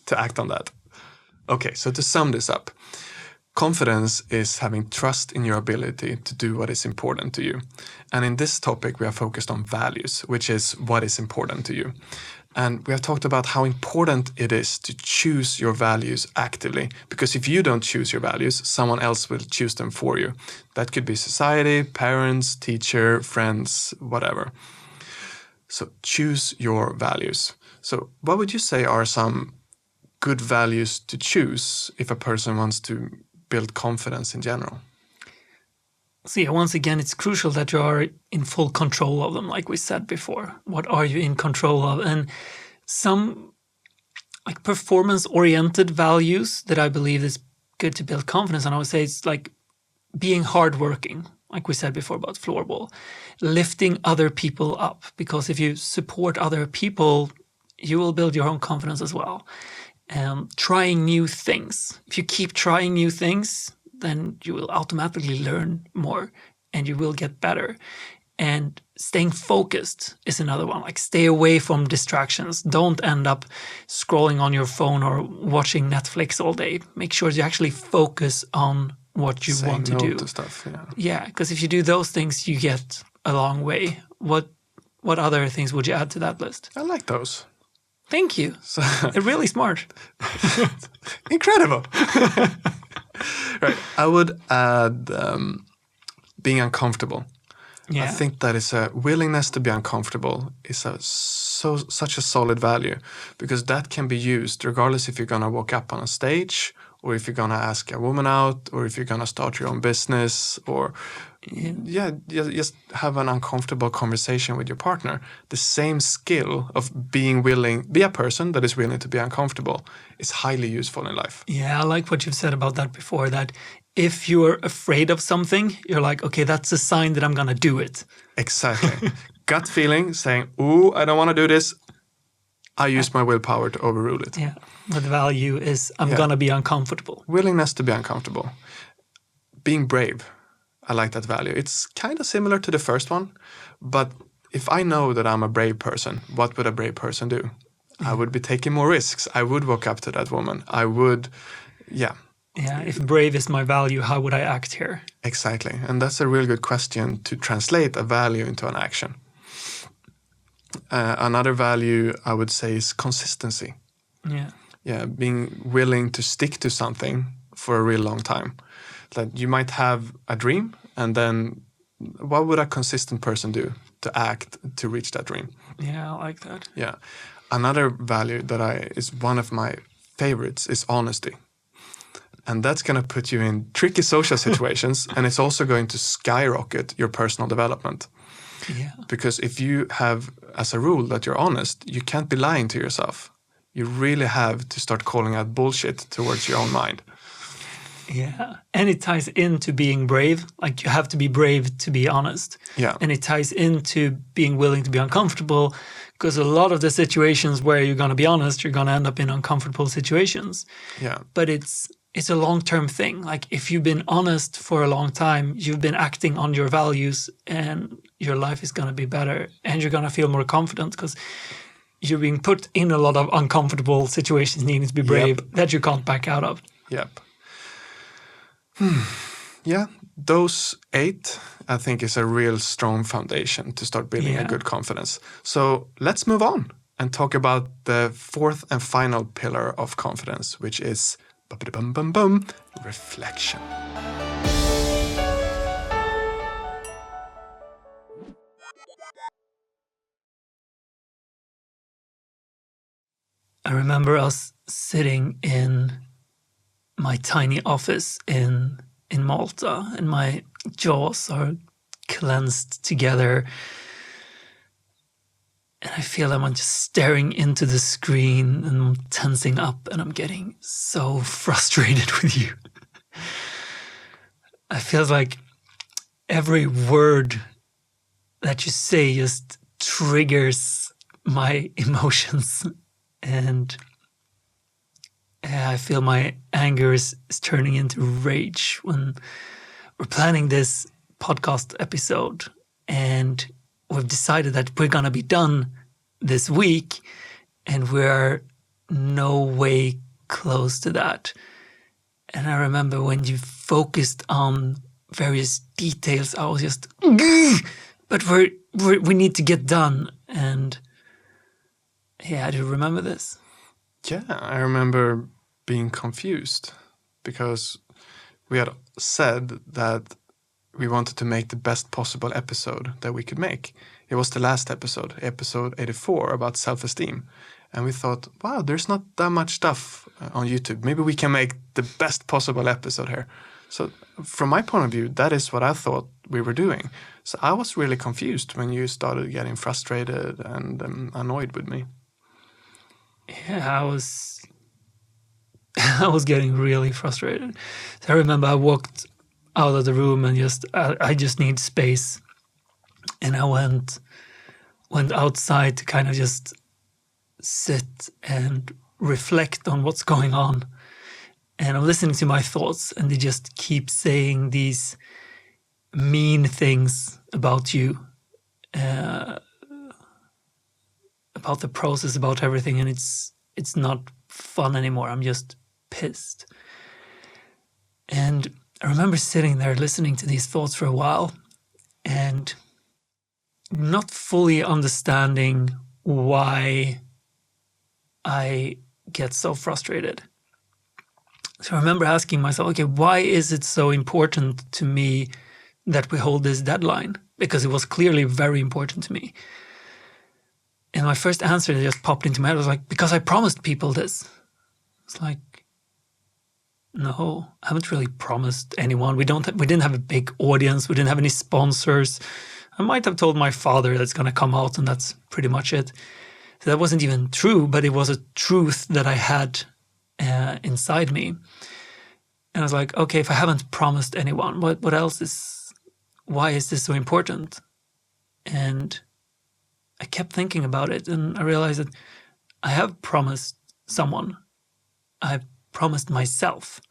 to act on that. Okay, so to sum this up, confidence is having trust in your ability to do what is important to you. And in this topic, we are focused on values, which is what is important to you. And we have talked about how important it is to choose your values actively, because if you don't choose your values, someone else will choose them for you. That could be society, parents, teacher, friends, whatever. So choose your values. So what would you say are some good values to choose if a person wants to build confidence in general? So yeah, once again, it's crucial that you are in full control of them, like we said before. What are you in control of? And some like performance-oriented values that I believe is good to build confidence. And I would say it's like being hardworking. like we said before about floorball, lifting other people up. Because if you support other people, you will build your own confidence as well. Trying new things. If you keep trying new things, then you will automatically learn more and you will get better. And staying focused is another one. Like, stay away from distractions. Don't end up scrolling on your phone or watching Netflix all day. Make sure you actually focus on what you want to do. To stuff, yeah. Yeah, because if you do those things, you get a long way. What other things would you add to that list? I like those. Thank you. They're really smart. Incredible. Right. I would add being uncomfortable. Yeah. I think that is a willingness to be uncomfortable is such a solid value, because that can be used regardless if you're going to walk up on a stage, or if you're going to ask a woman out, or if you're going to start your own business, or just have an uncomfortable conversation with your partner. The same skill of be a person that is willing to be uncomfortable is highly useful in life. Yeah, I like what you've said about that before, that if you're afraid of something, you're like, okay, that's a sign that I'm going to do it. Exactly. Gut feeling saying, ooh, I don't want to do this. I use my willpower to overrule it. Yeah. But the value is I'm going to be uncomfortable. Willingness to be uncomfortable. Being brave. I like that value. It's kind of similar to the first one, but if I know that I'm a brave person, what would a brave person do? I would be taking more risks. I would walk up to that woman. I would, Yeah, if brave is my value, how would I act here? Exactly. And that's a real good question to translate a value into an action. Another value I would say is consistency. Yeah, being willing to stick to something for a real long time. That you might have a dream, and then what would a consistent person do to act to reach that dream? Yeah, I like that. Yeah. Another value that is one of my favorites is honesty. And that's going to put you in tricky social situations, and it's also going to skyrocket your personal development. Yeah. Because if you have as a rule that you're honest, you can't be lying to yourself. You really have to start calling out bullshit towards your own mind. Yeah. And it ties into being brave. Like, you have to be brave to be honest. Yeah. And it ties into being willing to be uncomfortable, because a lot of the situations where you're going to be honest, you're going to end up in uncomfortable situations. Yeah. But it's a long-term thing. Like, if you've been honest for a long time, you've been acting on your values, and your life is going to be better, and you're going to feel more confident because you're being put in a lot of uncomfortable situations, needing to be brave, that you can't back out of. Yep. Yeah, those 8, I think, is a real strong foundation to start building a good confidence. So let's move on and talk about the 4th and final pillar of confidence, which is reflection. I remember us sitting in my tiny office in Malta, and my jaws are clenched together, and I feel I'm just staring into the screen and I'm tensing up, and I'm getting so frustrated with you. I feel like every word that you say just triggers my emotions, and I feel my anger is turning into rage when we're planning this podcast episode, and we've decided that we're going to be done this week, and we're no way close to that. And I remember when you focused on various details, I was just, but we need to get done. And yeah, do you remember this? Yeah, I remember being confused because we had said that we wanted to make the best possible episode that we could make. It was the last episode 84, about self-esteem. And we thought, wow, there's not that much stuff on YouTube. Maybe we can make the best possible episode here. So from my point of view, that is what I thought we were doing. So I was really confused when you started getting frustrated and annoyed with me. Yeah, I was getting really frustrated. So I remember I walked out of the room and I just need space. And I went outside to kind of just sit and reflect on what's going on. And I'm listening to my thoughts, and they just keep saying these mean things about you, about the process, about everything, and it's not fun anymore. I'm just pissed. And I remember sitting there listening to these thoughts for a while and not fully understanding why I get so frustrated. So I remember asking myself, okay, why is it so important to me that we hold this deadline? Because it was clearly very important to me. And my first answer that just popped into my head was like, because I promised people this. It's like, no, I haven't really promised anyone. We didn't have a big audience. We didn't have any sponsors. I might have told my father that's going to come out, and that's pretty much it. So that wasn't even true, but it was a truth that I had inside me. And I was like, okay, if I haven't promised anyone, what else why is this so important? And I kept thinking about it, and I realized that I have promised someone. I've promised myself.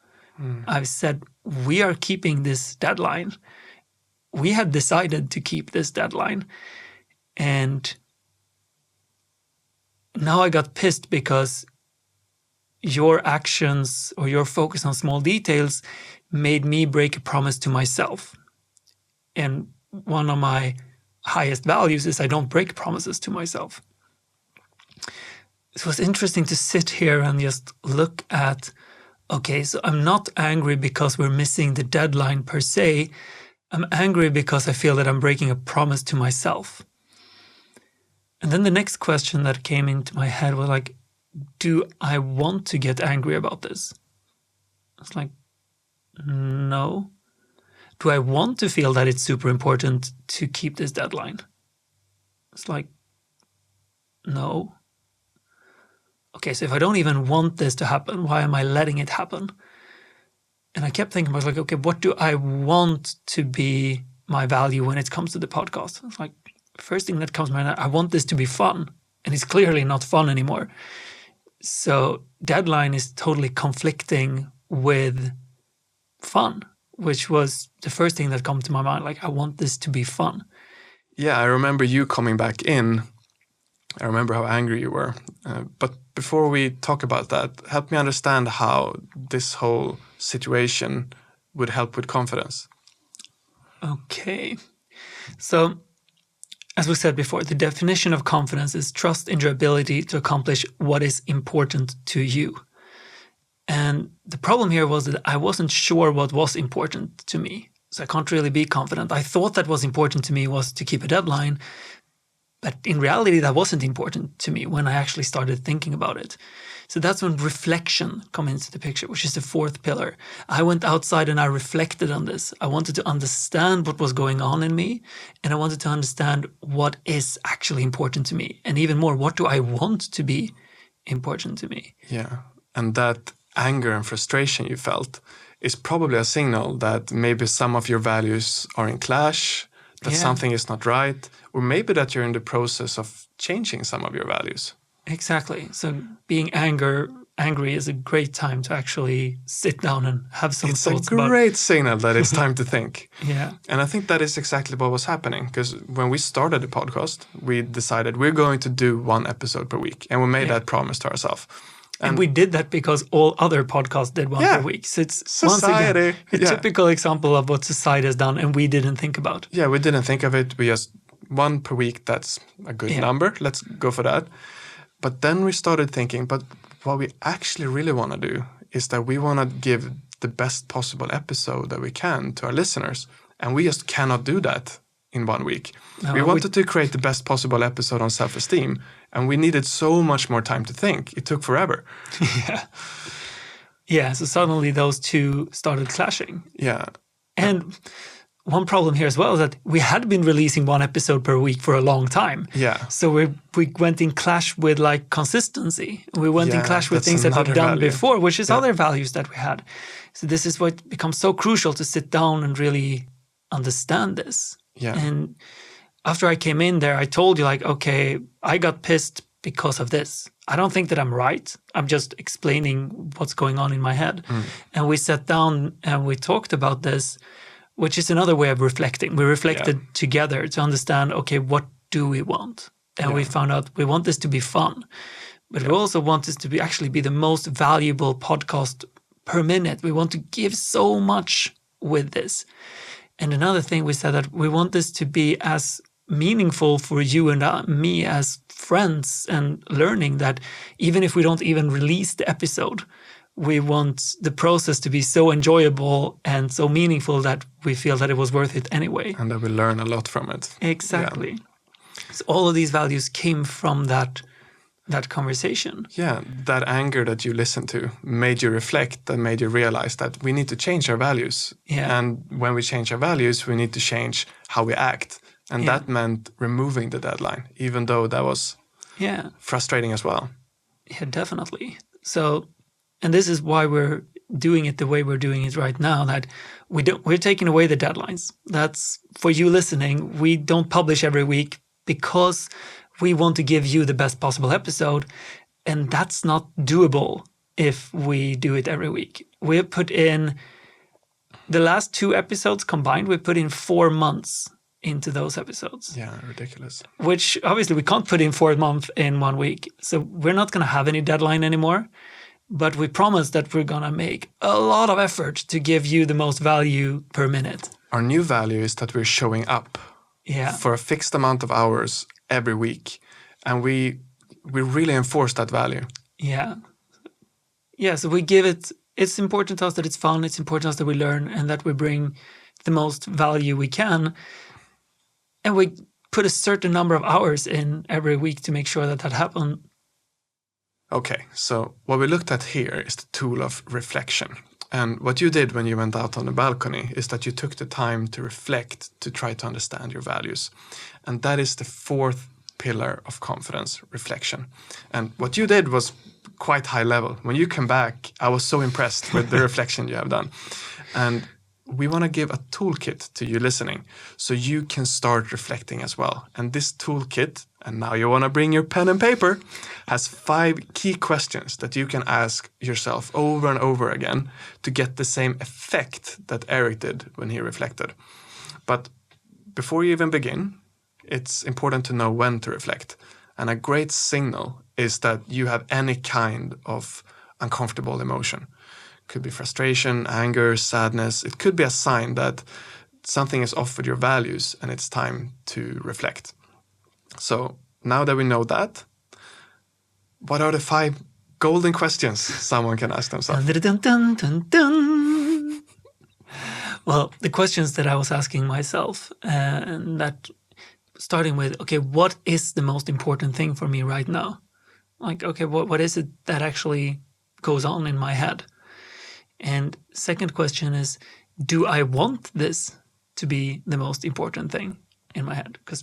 I've said, we are keeping this deadline. We had decided to keep this deadline. And now I got pissed because your actions or your focus on small details made me break a promise to myself. And one of my highest values is I don't break promises to myself. It was interesting to sit here and just look at, okay, so I'm not angry because we're missing the deadline per se. I'm angry because I feel that I'm breaking a promise to myself. And then the next question that came into my head was like, do I want to get angry about this? It's like, no. Do I want to feel that it's super important to keep this deadline? It's like, no. Okay, so if I don't even want this to happen, why am I letting it happen? And I kept thinking, I was like, okay, what do I want to be my value when it comes to the podcast? It's like, first thing that comes to mind, I want this to be fun. And it's clearly not fun anymore. So deadline is totally conflicting with fun, which was the first thing that came to my mind. Like, I want this to be fun. Yeah, I remember you coming back in. I remember how angry you were. But before we talk about that, help me understand how this whole situation would help with confidence. Okay. So, as we said before, the definition of confidence is trust in your ability to accomplish what is important to you. And the problem here was that I wasn't sure what was important to me. So I can't really be confident. I thought that was important to me was to keep a deadline. But in reality, that wasn't important to me when I actually started thinking about it. So that's when reflection comes into the picture, which is the fourth pillar. I went outside and I reflected on this. I wanted to understand what was going on in me, and I wanted to understand what is actually important to me. And even more, what do I want to be important to me? Yeah, and that anger and frustration you felt is probably a signal that maybe some of your values are in clash, that something is not right, or maybe that you're in the process of changing some of your values. Exactly. So being angry is a great time to actually sit down and have some thoughts about. It's a great signal that it's time to think. Yeah. And I think that is exactly what was happening, because when we started the podcast, we decided we're going to do one episode per week, and we made that promise to ourselves. And we did that because all other podcasts did one per week. So it's society. Once again, a typical example of what society has done and we didn't think about. Yeah, we didn't think of it. We just, one per week, that's a good number. Let's go for that. But then we started thinking, but what we actually really want to do is that we want to give the best possible episode that we can to our listeners. And we just cannot do that in 1 week. No, we wanted to create the best possible episode on self-esteem, and we needed so much more time to think. It took forever. Yeah, so suddenly those two started clashing. Yeah. And one problem here as well is that we had been releasing one episode per week for a long time. Yeah. So we went in clash with like consistency. We went in clash with things that we've done before, which is other values that we had. So this is what becomes so crucial to sit down and really understand this. Yeah. And after I came in there, I told you like, okay, I got pissed because of this. I don't think that I'm right. I'm just explaining what's going on in my head. And we sat down and we talked about this, which is another way of reflecting. We reflected together to understand, okay, what do we want? And we found out we want this to be fun, but we also want this to be actually be the most valuable podcast per minute. We want to give so much with this. And another thing we said that we want this to be as meaningful for you and me as friends and learning, that even if we don't even release the episode, we want the process to be so enjoyable and so meaningful that we feel that it was worth it anyway. And that we learn a lot from it. Exactly. Yeah. So all of these values came from that conversation. Yeah, that anger that you listened to made you reflect and made you realize that we need to change our values. Yeah. And when we change our values, we need to change how we act. And that meant removing the deadline, even though that was frustrating as well. Yeah, definitely. So, and this is why we're doing it the way we're doing it right now, that we're taking away the deadlines. That's for you listening. We don't publish every week because we want to give you the best possible episode. And that's not doable if we do it every week. We put in the last 2 episodes combined, we put in 4 months into those episodes. Yeah, ridiculous. Which obviously we can't put in 4 months in 1 week. So we're not going to have any deadline anymore. But we promise that we're going to make a lot of effort to give you the most value per minute. Our new value is that we're showing up for a fixed amount of hours every week. And we really enforce that value. Yeah. Yeah, so we give it, it's important to us that it's fun, it's important to us that we learn and that we bring the most value we can. And we put a certain number of hours in every week to make sure that that happens. Okay, so what we looked at here is the tool of reflection. And what you did when you went out on the balcony is that you took the time to reflect, to try to understand your values. And that is the 4th pillar of confidence, reflection. And what you did was quite high level. When you came back, I was so impressed with the reflection you have done. And we want to give a toolkit to you listening so you can start reflecting as well. And this toolkit, and now you want to bring your pen and paper, has 5 key questions that you can ask yourself over and over again to get the same effect that Eric did when he reflected. But before you even begin, it's important to know when to reflect. And a great signal is that you have any kind of uncomfortable emotion. Could be frustration, anger, sadness. It could be a sign that something is off with your values and it's time to reflect. So now that we know that, what are the 5 golden questions someone can ask themselves? Dun, dun, dun, dun. Well, the questions that I was asking myself, and that starting with, okay, what is the most important thing for me right now? Like, okay, what is it that actually goes on in my head? And second question is, do I want this to be the most important thing in my head? Because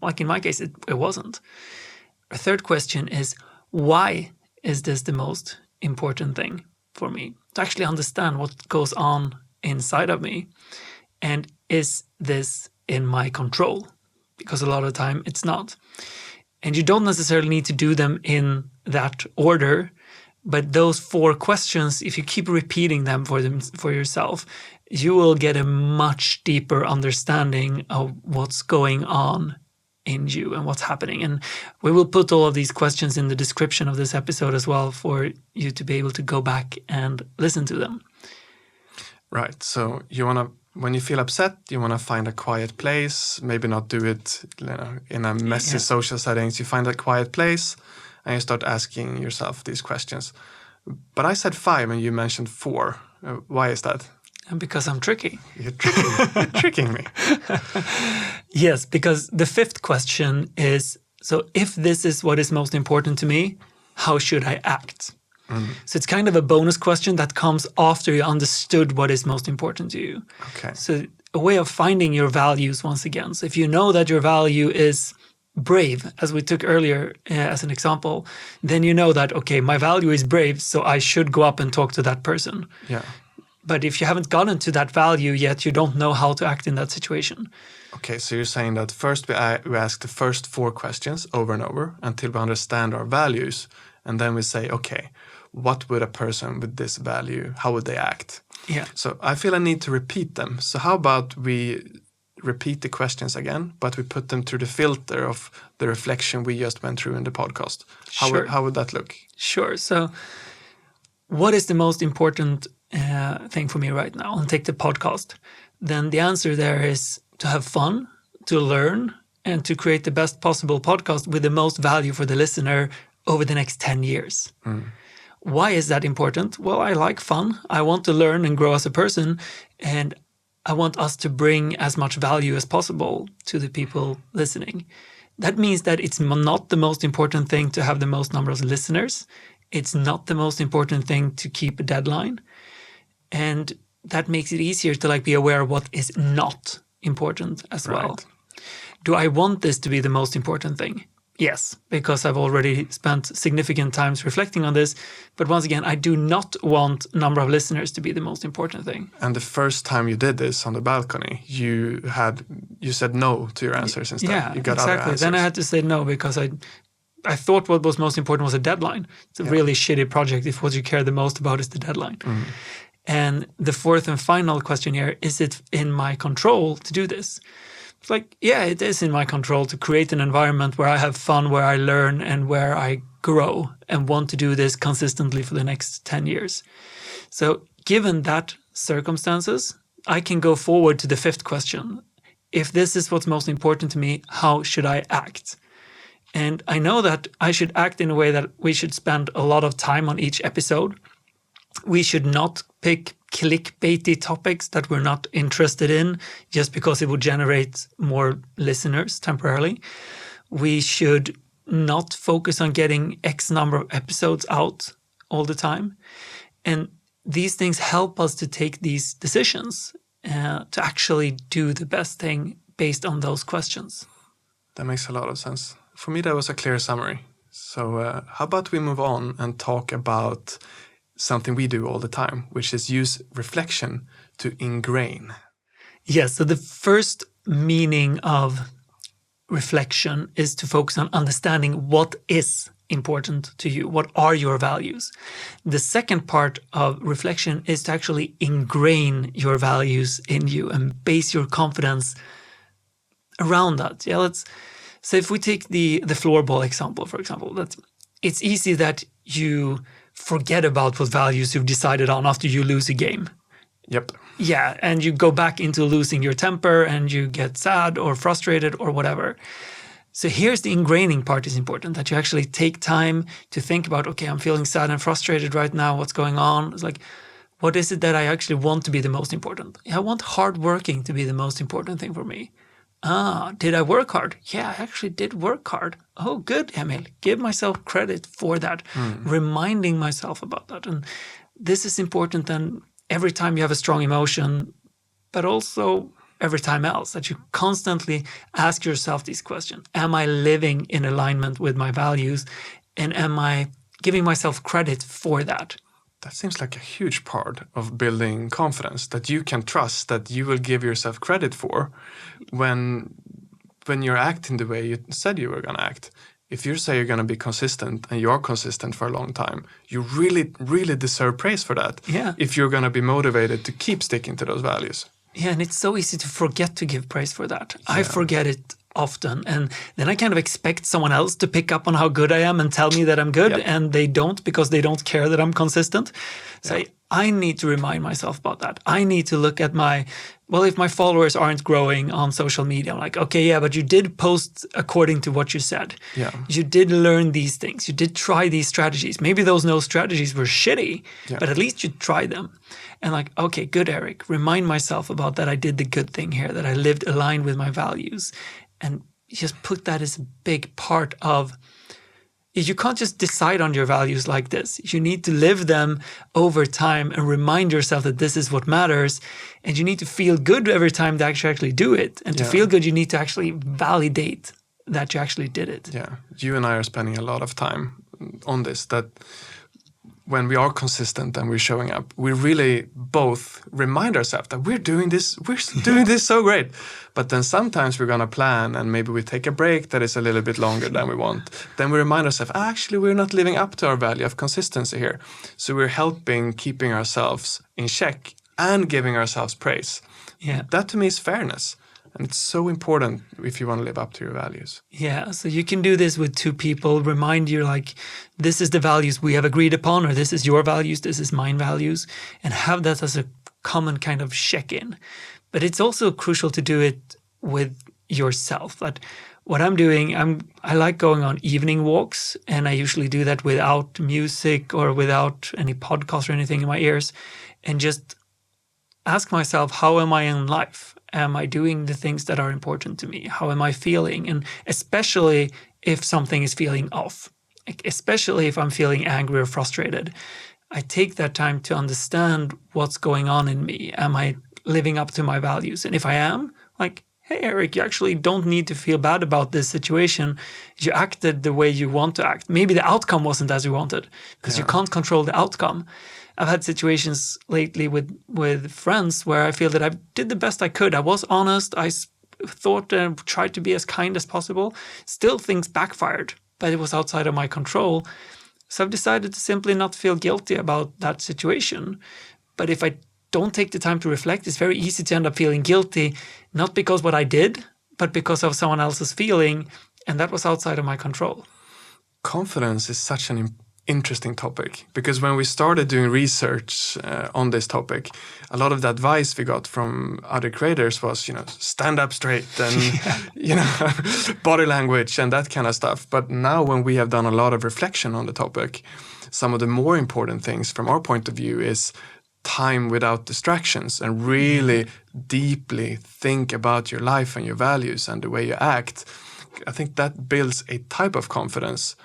like in my case, it wasn't. A third question is, why is this the most important thing for me? To actually understand what goes on inside of me. And is this in my control? Because a lot of the time it's not. And you don't necessarily need to do them in that order. But those 4 questions, if you keep repeating them for yourself, you will get a much deeper understanding of what's going on in you and what's happening. And we will put all of these questions in the description of this episode as well for you to be able to go back and listen to them. Right. So you want to, when you feel upset, you want to find a quiet place, maybe not do it in a messy social settings. You find a quiet place and you start asking yourself these questions. But I said 5 and you mentioned 4. Why is that? And because I'm tricky. You're tricking me. Yes, because the 5th question is, so if this is what is most important to me, how should I act? So it's kind of a bonus question that comes after you understood what is most important to you. Okay. So a way of finding your values once again. So if you know that your value is brave, as we took earlier as an example, then you know that, okay, my value is brave, so I should go up and talk to that person. Yeah. But if you haven't gotten to that value yet, you don't know how to act in that situation. Okay, so you're saying that first we ask the first 4 questions over and over until we understand our values. And then we say, okay, what would a person with this value, how would they act? Yeah. So I feel I need to repeat them. So how about we repeat the questions again, but we put them through the filter of the reflection we just went through in the podcast? Sure. How would that look? Sure. So what is the most important thing for me right now? And take the podcast. Then the answer there is to have fun, to learn, and to create the best possible podcast with the most value for the listener over the next 10 years. Why is that important? Well, I like fun. I want to learn and grow as a person, and I want us to bring as much value as possible to the people listening. That means that it's not the most important thing to have the most number of listeners. It's not the most important thing to keep a deadline. And that makes it easier to be aware of what is not important as well. Do I want this to be the most important thing? Yes, because I've already spent significant times reflecting on this. But once again, I do not want number of listeners to be the most important thing. And the first time you did this on the balcony, you said no to your answers instead. Yeah, you got exactly. other answers. Then I had to say no because I thought what was most important was a deadline. It's a really shitty project if what you care the most about is the deadline. And the fourth and final question here, is it in my control to do this? It's it is in my control to create an environment where I have fun, where I learn, and where I grow, and want to do this consistently for the next 10 years. So given that circumstances, I can go forward to the fifth question. If this is what's most important to me, how should I act? And I know that I should act in a way that we should spend a lot of time on each episode. We should not pick clickbaity topics that we're not interested in just because it would generate more listeners temporarily. We should not focus on getting X number of episodes out all the time. And these things help us to take these decisions to actually do the best thing based on those questions. That makes a lot of sense. For me, that was a clear summary. So how about we move on and talk about something we do all the time, which is use reflection to ingrain. Yes, so the first meaning of reflection is to focus on understanding what is important to you. What are your values? The second part of reflection is to actually ingrain your values in you and base your confidence around that. Yeah, let's say if we take the floorball example, for example, that it's easy that you forget about what values you've decided on after you lose a game. Yep. Yeah, and you go back into losing your temper and you get sad or frustrated or whatever. So here's the ingraining part is important, that you actually take time to think about, okay, I'm feeling sad and frustrated right now. What's going on? It's what is it that I actually want to be the most important? I want hard working to be the most important thing for me. Did I work hard? Yeah, I actually did work hard. Oh, good, Emil. Give myself credit for that. Reminding myself about that. And this is important then every time you have a strong emotion, but also every time else, that you constantly ask yourself these questions. Am I living in alignment with my values? And am I giving myself credit for that? That seems like a huge part of building confidence, that you can trust that you will give yourself credit for when you're acting the way you said you were going to act. If you say you're going to be consistent and you are consistent for a long time, you really, really deserve praise for that. Yeah. If you're going to be motivated to keep sticking to those values. Yeah, and it's so easy to forget to give praise for that. Yeah. I forget it often, and then I kind of expect someone else to pick up on how good I am and tell me that I'm good, and they don't, because they don't care that I'm consistent. So I need to remind myself about that. I need to look at if my followers aren't growing on social media, I'm like, okay, yeah, but you did post according to what you said. Yeah. You did learn these things. You did try these strategies. Maybe those strategies were shitty, but at least you tried them. And okay, good, Eric. Remind myself about that I did the good thing here, that I lived aligned with my values. And just put that as a big part of you can't just decide on your values like this. You need to live them over time and remind yourself that this is what matters. And you need to feel good every time that you actually do it. And to feel good, you need to actually validate that you actually did it. Yeah, you and I are spending a lot of time on this, that when we are consistent and we're showing up, we really both remind ourselves that we're doing this so great. But then sometimes we're going to plan and maybe we take a break that is a little bit longer than we want. Then we remind ourselves, actually, we're not living up to our value of consistency here. So we're helping keeping ourselves in check and giving ourselves praise. Yeah. That to me is fairness. And it's so important if you want to live up to your values. Yeah, so you can do this with two people, remind you like, this is the values we have agreed upon, or this is your values, this is mine values, and have that as a common kind of check-in. But it's also crucial to do it with yourself. That what I'm doing, I like going on evening walks, and I usually do that without music or without any podcast or anything in my ears, and just ask myself, how am I in life? Am I doing the things that are important to me? How am I feeling? And especially if something is feeling off, especially if I'm feeling angry or frustrated, I take that time to understand what's going on in me. Am I living up to my values? And if I am, like, hey, Eric, you actually don't need to feel bad about this situation. You acted the way you want to act. Maybe the outcome wasn't as you wanted because you can't control the outcome. I've had situations lately with friends where I feel that I did the best I could. I was honest. I thought and tried to be as kind as possible. Still things backfired, but it was outside of my control. So I've decided to simply not feel guilty about that situation. But if I don't take the time to reflect, it's very easy to end up feeling guilty, not because what I did, but because of someone else's feeling. And that was outside of my control. Confidence is such an interesting topic, because when we started doing research on this topic, a lot of the advice we got from other creators was, stand up straight and, body language and that kind of stuff. But now when we have done a lot of reflection on the topic, some of the more important things from our point of view is time without distractions and really deeply think about your life and your values and the way you act. I think that builds a type of confidence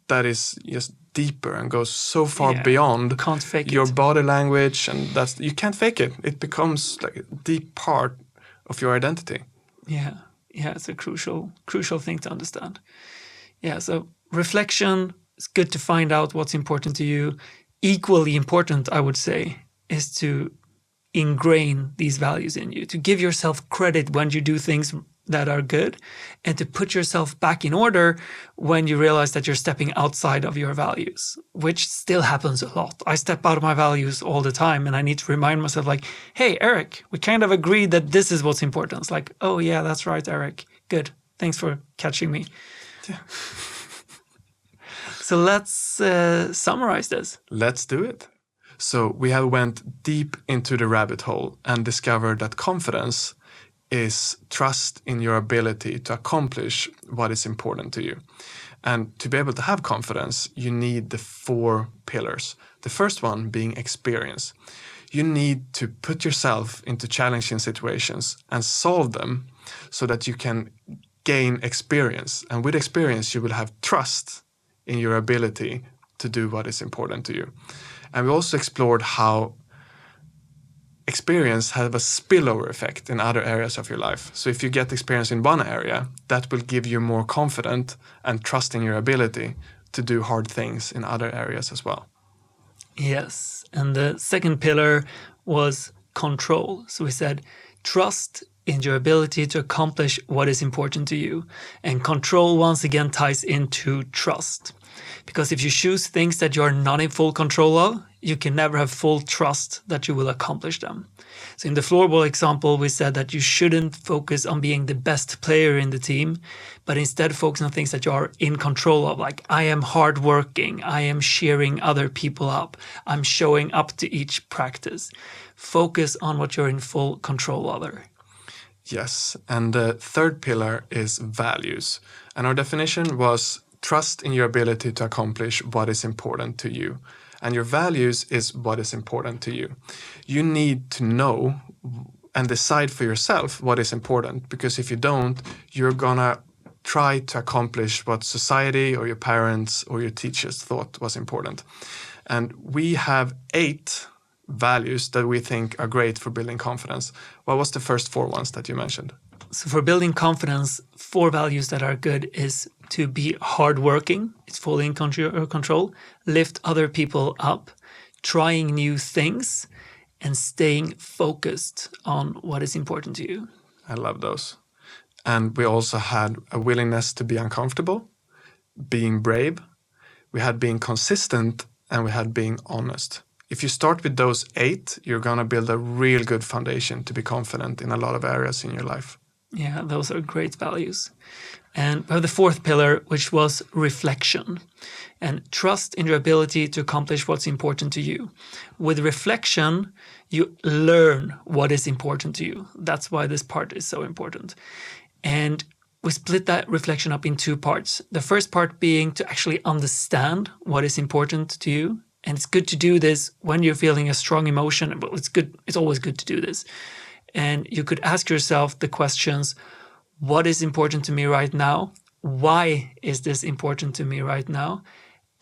that is just deeper and goes so far beyond can't fake your it. Body language, and you can't fake it. It becomes like a deep part of your identity. Yeah, it's a crucial thing to understand. Yeah, so reflection is good to find out what's important to you. Equally important, I would say, is to ingrain these values in you, to give yourself credit when you do things that are good, and to put yourself back in order when you realize that you're stepping outside of your values, which still happens a lot. I step out of my values all the time, and I need to remind myself like, hey, Eric, we kind of agreed that this is what's important. It's like, oh yeah, that's right, Eric. Good. Thanks for catching me. Yeah. So let's summarize this. Let's do it. So we have went deep into the rabbit hole and discovered that confidence is trust in your ability to accomplish what is important to you. And to be able to have confidence, you need the 4 pillars. The first one being experience. You need to put yourself into challenging situations and solve them so that you can gain experience. And with experience, you will have trust in your ability to do what is important to you. And we also explored how experience have a spillover effect in other areas of your life. So if you get experience in one area, that will give you more confidence and trust in your ability to do hard things in other areas as well. Yes, and the second pillar was control. So we said trust in your ability to accomplish what is important to you. And control once again ties into trust. Because if you choose things that you're not in full control of, you can never have full trust that you will accomplish them. So in the floorball example, we said that you shouldn't focus on being the best player in the team, but instead focus on things that you are in control of. Like, I am hardworking, I am cheering other people up, I'm showing up to each practice. Focus on what you're in full control of. Yes, and the third pillar is values. And our definition was trust in your ability to accomplish what is important to you. And your values is what is important to you. You need to know and decide for yourself what is important, because if you don't, you're gonna try to accomplish what society or your parents or your teachers thought was important. And we have 8 values that we think are great for building confidence. What was the first 4 ones that you mentioned? So for building confidence, 4 values that are good is to be hardworking. It's fully in control. Lift other people up. Trying new things. And staying focused on what is important to you. I love those. And we also had a willingness to be uncomfortable, being brave. We had being consistent, and we had being honest. If you start with those 8, you're going to build a real good foundation to be confident in a lot of areas in your life. Yeah, those are great values. And we have the 4th pillar, which was reflection. And trust in your ability to accomplish what's important to you. With reflection, you learn what is important to you. That's why this part is so important. And we split that reflection up in 2 parts. The first part being to actually understand what is important to you. And it's good to do this when you're feeling a strong emotion. But it's always good to do this. And you could ask yourself the questions, what is important to me right now? Why is this important to me right now?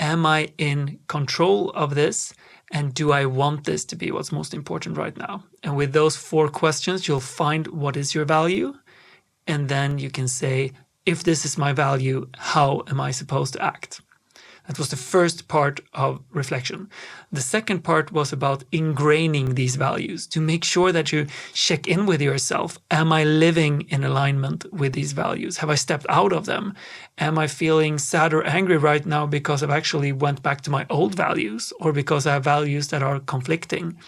Am I in control of this? And do I want this to be what's most important right now? And with those 4 questions, you'll find what is your value. And then you can say, if this is my value, how am I supposed to act? That was the first part of reflection. The second part was about ingraining these values to make sure that you check in with yourself. Am I living in alignment with these values? Have I stepped out of them? Am I feeling sad or angry right now because I've actually went back to my old values or because I have values that are conflicting?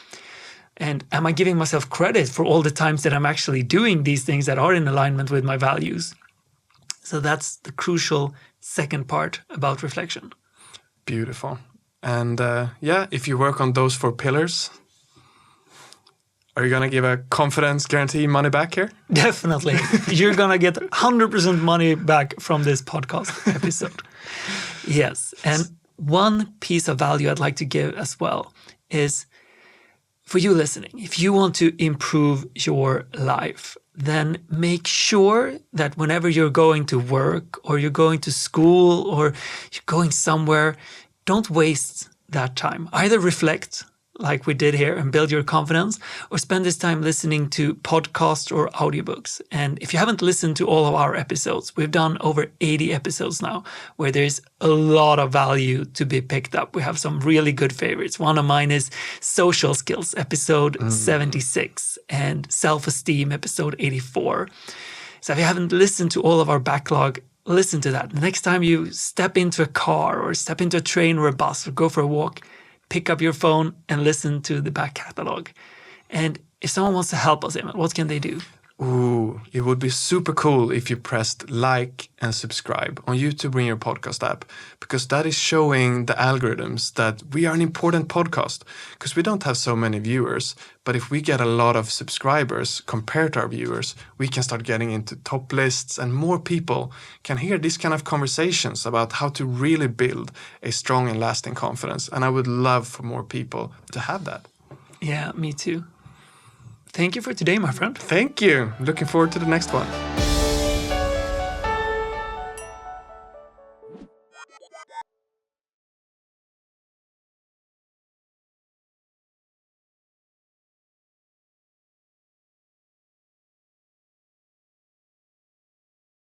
And am I giving myself credit for all the times that I'm actually doing these things that are in alignment with my values? So that's the crucial second part about reflection. Beautiful. And if you work on those 4 pillars, are you going to give a confidence guarantee money back here? Definitely. You're going to get 100% money back from this podcast episode. Yes. And one piece of value I'd like to give as well is for you listening, if you want to improve your life, then make sure that whenever you're going to work or you're going to school or you're going somewhere, don't waste that time. Either reflect, like we did here, and build your confidence, or spend this time listening to podcasts or audiobooks. And if you haven't listened to all of our episodes, we've done over 80 episodes now, where there's a lot of value to be picked up. We have some really good favorites. One of mine is Social Skills, episode 76, and Self-Esteem, episode 84. So if you haven't listened to all of our backlog, listen to that. The next time you step into a car or step into a train or a bus or go for a walk, pick up your phone and listen to the back catalog. And if someone wants to help us, Emil, what can they do? Ooh, it would be super cool if you pressed like and subscribe on YouTube or in your podcast app, because that is showing the algorithms that we are an important podcast, because we don't have so many viewers. But if we get a lot of subscribers compared to our viewers, we can start getting into top lists and more people can hear these kind of conversations about how to really build a strong and lasting confidence. And I would love for more people to have that. Yeah, me too. Thank you for today, my friend. Thank you. Looking forward to the next one.